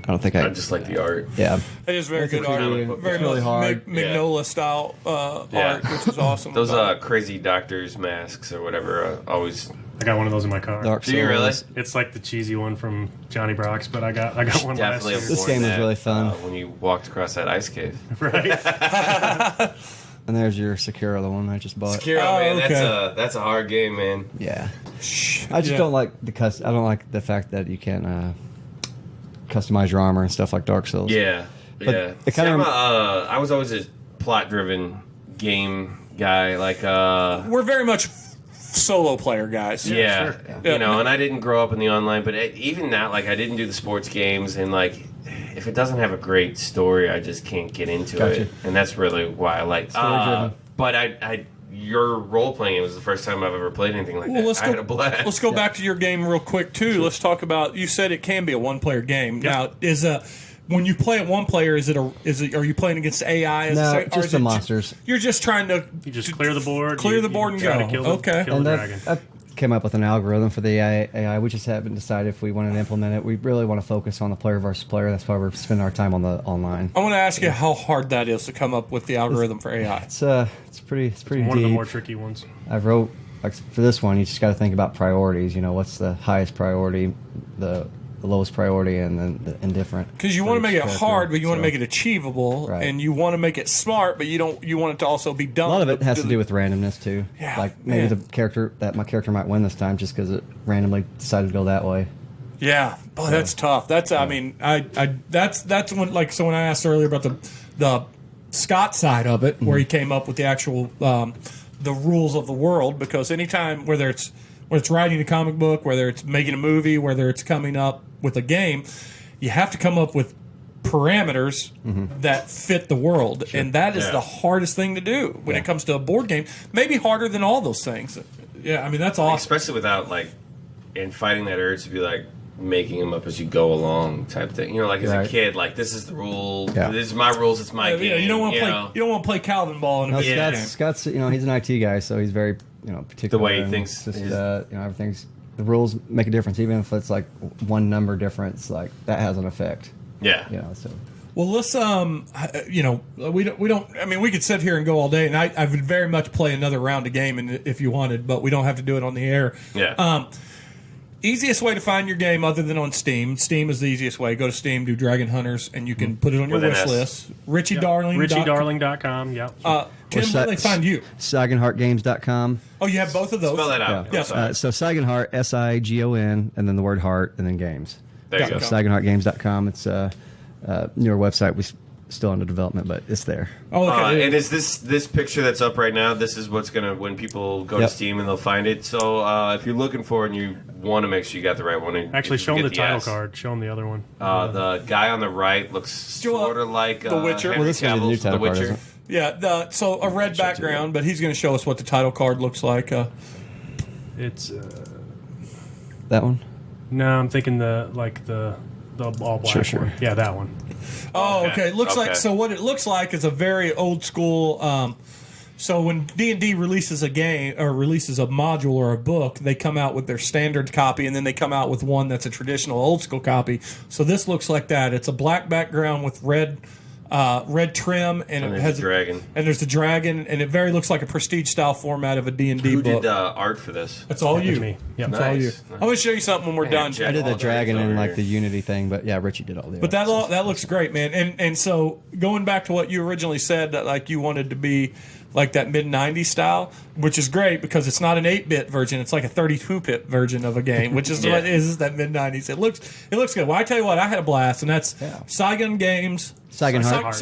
I don't think I. I just like the art. Yeah, It is very It's good a art. pretty- Very it's really much hard. Mignola style Yeah. art, which is awesome. Those about it. crazy doctor's masks or whatever always. I got one of those in my car. Dark Souls. Do you really? It's like the cheesy one from Johnny Brock's, but I got one Definitely last have year. This worn game is that, really fun. when you walked across that ice cave. Right? And there's your Sekiro, the one I just bought. Sekiro, Oh, man, okay. that's a hard game, man. Yeah, I just Yeah. don't like I don't like the fact that you can customize your armor and stuff like Dark Souls. Yeah, But yeah. it kinda- I was always a plot-driven game guy. Like, We're very much solo player guys. yeah, sure. Yeah. you know. And I didn't grow up in the online, but even that, like, I didn't do the sports games, and like, if it doesn't have a great story, I just can't get into Gotcha. it, and that's really why I like. Story-driven. But your role playing, it was the first time I've ever played anything like Well, that. let's I had a blast. Let's go back to your game real quick too. Let's talk about. You said it can be a one-player game. Now, when you play it one player, are you playing against AI? As No, or just is the it monsters. You're just trying to You just clear the board. Clear you- the board you and try go. to kill the, Okay. kill And the that, dragon. I came up with an algorithm for the AI. We just haven't decided if we want to implement it. We really want to focus on the player versus player. That's why we're spending our time on the online. I want to ask you how hard that is to come up with the algorithm for AI. It's pretty One of the deep. more tricky ones. I wrote like for this one, you just got to think about priorities. You know, what's the highest priority, the lowest priority, and then the indifferent. Because you for want to each make it character. hard, but you want to So, make it achievable, Right. and you want to make it smart, but you want it to also be dumb. A lot of it has to do with randomness too. Yeah, like maybe man. my character might win this time just because it randomly decided to go that way. Yeah, boy, that's tough. That's I mean, that's when when I asked earlier about the Scott side of it, where he came up with the actual the rules of the world. Because anytime whether it's writing a comic book, whether it's making a movie, whether it's coming up with a game, you have to come up with parameters that fit the world, and that is Yeah. the hardest thing to do when it comes to a board game. Maybe harder than all those things. Yeah, I mean that's awesome. Especially without and fighting that urge to be making them up as you go along type thing. You know, like as Right. a kid, this is the rule. Yeah. This is my rules. It's my game. Yeah, you don't want to play. know? You don't want to play Calvin ball in a No, video game. Scott's he's an IT guy, so he's very particular. The way he and thinks just, is- everything's the rules make a difference, even if it's like one number difference, like that has an effect. Yeah. So Well, let's we don't. I mean, we could sit here and go all day, and I would very much play another round of game, if you wanted, but we don't have to do it on the air. Yeah. Easiest way to find your game, other than on Steam. Steam is the easiest way. Go to Steam, do Dragon Hunters, and you can put it on your With an wish S. list. Richie Darling. RichieDarling.com. Yep. Tim, where do they find you? Sigonheartgames.com. Oh, you have both of those. Spell that out. Yeah. I'm sorry. So Sigonheart, SIGON, and then the word heart, and then games. There you go. Got it. Sigonheartgames.com. It's a newer website. We're still under development, but it's there. Oh, okay. And is this picture that's up right now? This is what's gonna when people go Yep. to Steam and they'll find it. So if you're looking for it and you want to make sure you got the right one, and Actually, if you show them the get title S. card. Show them the other one. The guy on the right looks sort of like The Witcher. Henry Well, this is the new Cavill's The title card, Witcher. isn't it? Yeah. So a red background, but he's going to show us what the title card looks like. It's That one? no, I'm thinking the all black Sure. one. Yeah, that one. Oh, Okay. okay. It looks like Okay. so. What it looks like is a very old school. So when D&D releases a game or releases a module or a book, they come out with their standard copy, and then they come out with one that's a traditional old school copy. So this looks like that. It's a black background with red trim, and it there's has a dragon. And there's the dragon, and it very looks like a prestige style format of a D&D Who book. did art for this? That's all you. That's me. Yep. That's all you. Nice. I'm going to show you something when we're Man, done. Jack- I did all the the dragon over and like here. the Unity thing, but yeah, Richie did all the But that looks great, man. And so going back to what you originally said, that like you wanted to be like that mid-90s style, which is great because it's not an 8-bit version. It's like a 32-bit version of a game, which is what it is that mid-90s. It looks good. Well, I tell you what, I had a blast, and that's Sigon Games. Sigonheart.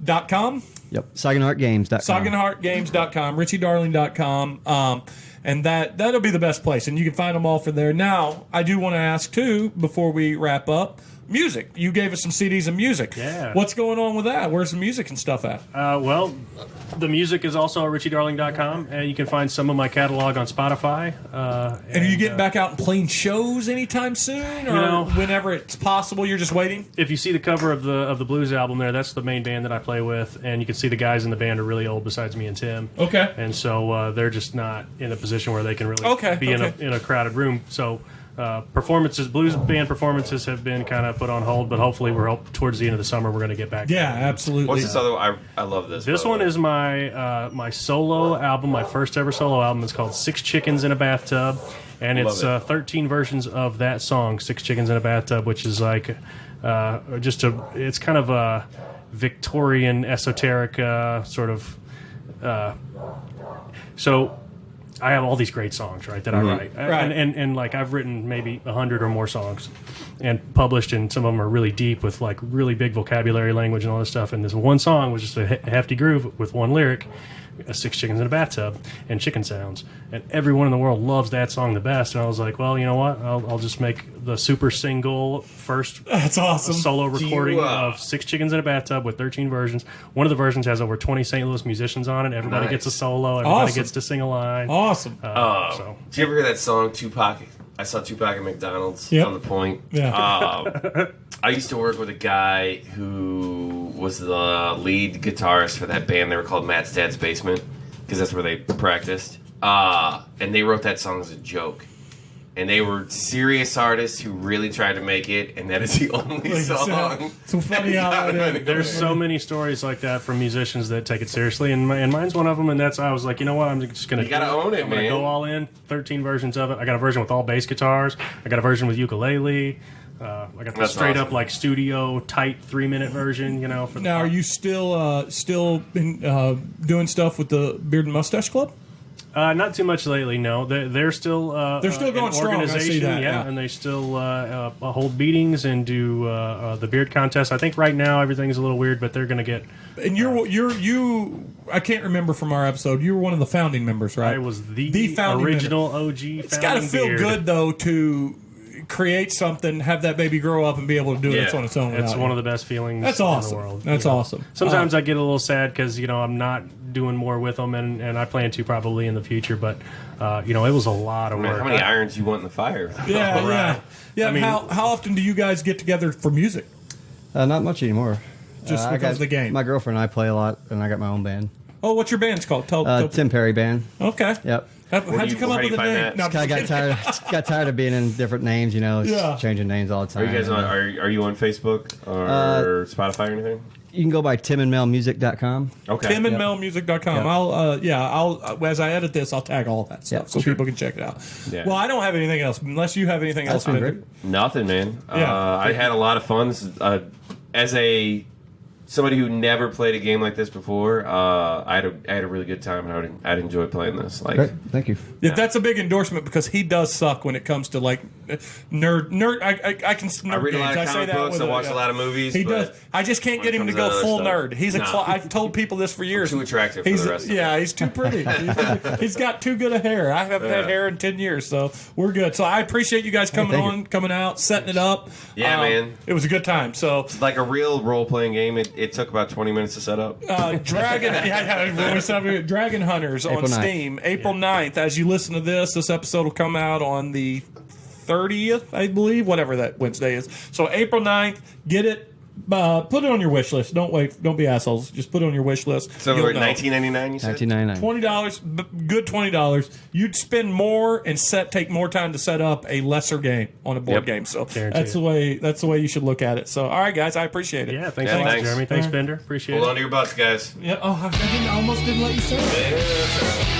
Sigonheart.com. Yep. Sigonheartgames.com. Sigonheartgames.com. RichieDarling.com. And that'll be the best place. And you can find them all for there. Now, I do want to ask, too, before we wrap up, music. You gave us some CDs of music. Yeah. What's going on with that? Where's the music and stuff at? Well, the music is also at richiedarling.com, and you can find some of my catalog on Spotify. And are you getting back out and playing shows anytime soon? Or whenever it's possible, you're just waiting? If you see the cover of the Blues album there, that's the main band that I play with, and you can see the guys in the band are really old besides me and Tim. Okay. And so they're just not in a position where they can really be in a crowded room. So blues band performances have been kind of put on hold, but hopefully towards the end of the summer we're going to get back. Yeah, absolutely. What's this other one? I love this. This one is my solo album, my first ever solo album. It's called Six Chickens in a Bathtub, and it's 13 versions of that song, Six Chickens in a Bathtub, which is like it's kind of a Victorian esoteric sort of. So I have all these great songs, right, that I write. Right. And like I've written maybe 100 or more songs and published, and some of them are really deep with like really big vocabulary language and all this stuff. And this one song was just a hefty groove with one lyric, Six Chickens in a Bathtub, and chicken sounds. And everyone in the world loves that song the best. And I was like, well, you know what? I'll just make the super single first That's awesome. solo recording of Six Chickens in a Bathtub with 13 versions. One of the versions has over 20 St. Louis musicians on it. Everybody gets a solo. Everybody gets to sing a line. Awesome. So. Did you ever hear that song, Tupac? I saw Tupac at McDonald's on the point. Yeah. I used to work with a guy who was the lead guitarist for that band. They were called Matt's Dad's Basement because that's where they practiced. And they wrote that song as a joke. And they were serious artists who really tried to make it, and that is the only song. So funny how There's so many stories like that from musicians that take it seriously, and mine's one of them. And I was like, you know what? I'm just gonna. You gotta own it, I'm man. gonna go all in. 13 versions of it. I got a version with all bass guitars. I got a version with ukulele. I got the straight up like studio tight 3-minute version. For now, are you still doing stuff with the Beard and Mustache Club? Not too much lately. No, they're still going an strong. I see that. Yeah, and they still hold meetings and do the beard contest. I think right now everything's a little weird, but they're going to get. And you. I can't remember from our episode. You were one of the founding members, right? I was the founding original member. OG. It's got to feel good though to create something, have that baby grow up, and be able to do it on its own. It's one of the best feelings. That's awesome. In the world. That's awesome. Sometimes I get a little sad because I'm not doing more with them, and I plan to probably in the future. But it was a lot of work. How many irons you want in the fire? Yeah. I mean, how often do you guys get together for music? Not much anymore. Just because of the game. My girlfriend and I play a lot, and I got my own band. Oh, what's your band's called? Tell Tim Perry Band. Okay. Yep. How'd you come up with the name? No, I got tired of being in different names, changing names all the time. Are you guys are you on Facebook or Spotify or anything? You can go by timandmelmusic.com. Okay. timandmelmusic.com. Yep. I'll as I edit this, I'll tag all of that stuff so people can check it out. Yeah. Well, I don't have anything else unless you have anything else. Great. Nothing, man. Yeah. I had a lot of fun. As somebody who never played a game like this before, I had a really good time, and I'd enjoy playing this. Great. Thank you. Yeah, that's a big endorsement because he does suck when it comes to like nerd. I can nerd I read a lot games. of comic books. I watch a lot of movies. He does. I just can't get him to go full nerd. He's I've told people this for years. Too attractive for the rest of it. He's too pretty. He's got too good a hair. I haven't had hair in 10 years, so we're good. So I appreciate you guys coming out, setting it up. Yeah, man. It was a good time. So it's like a real role playing game. It took about 20 minutes to set up. Dragon Hunters on April 9th. Steam, April 9th. As you listen to this episode will come out on the 30th, I believe, whatever that Wednesday is. So April 9th, get it. Put it on your wish list. Don't wait. Don't be assholes. Just put it on your wish list. So we're at $19.99. You said $19.99. Good $20. You'd spend more and take more time to set up a lesser game on a board game. So that's the way you should look at it. So all right, guys, I appreciate it. Yeah, thanks a lot, Jeremy. Thanks, Bender. Appreciate it. Hold on to your butts, guys. Yeah. Oh, I almost didn't let you say it. Yeah, that's all right.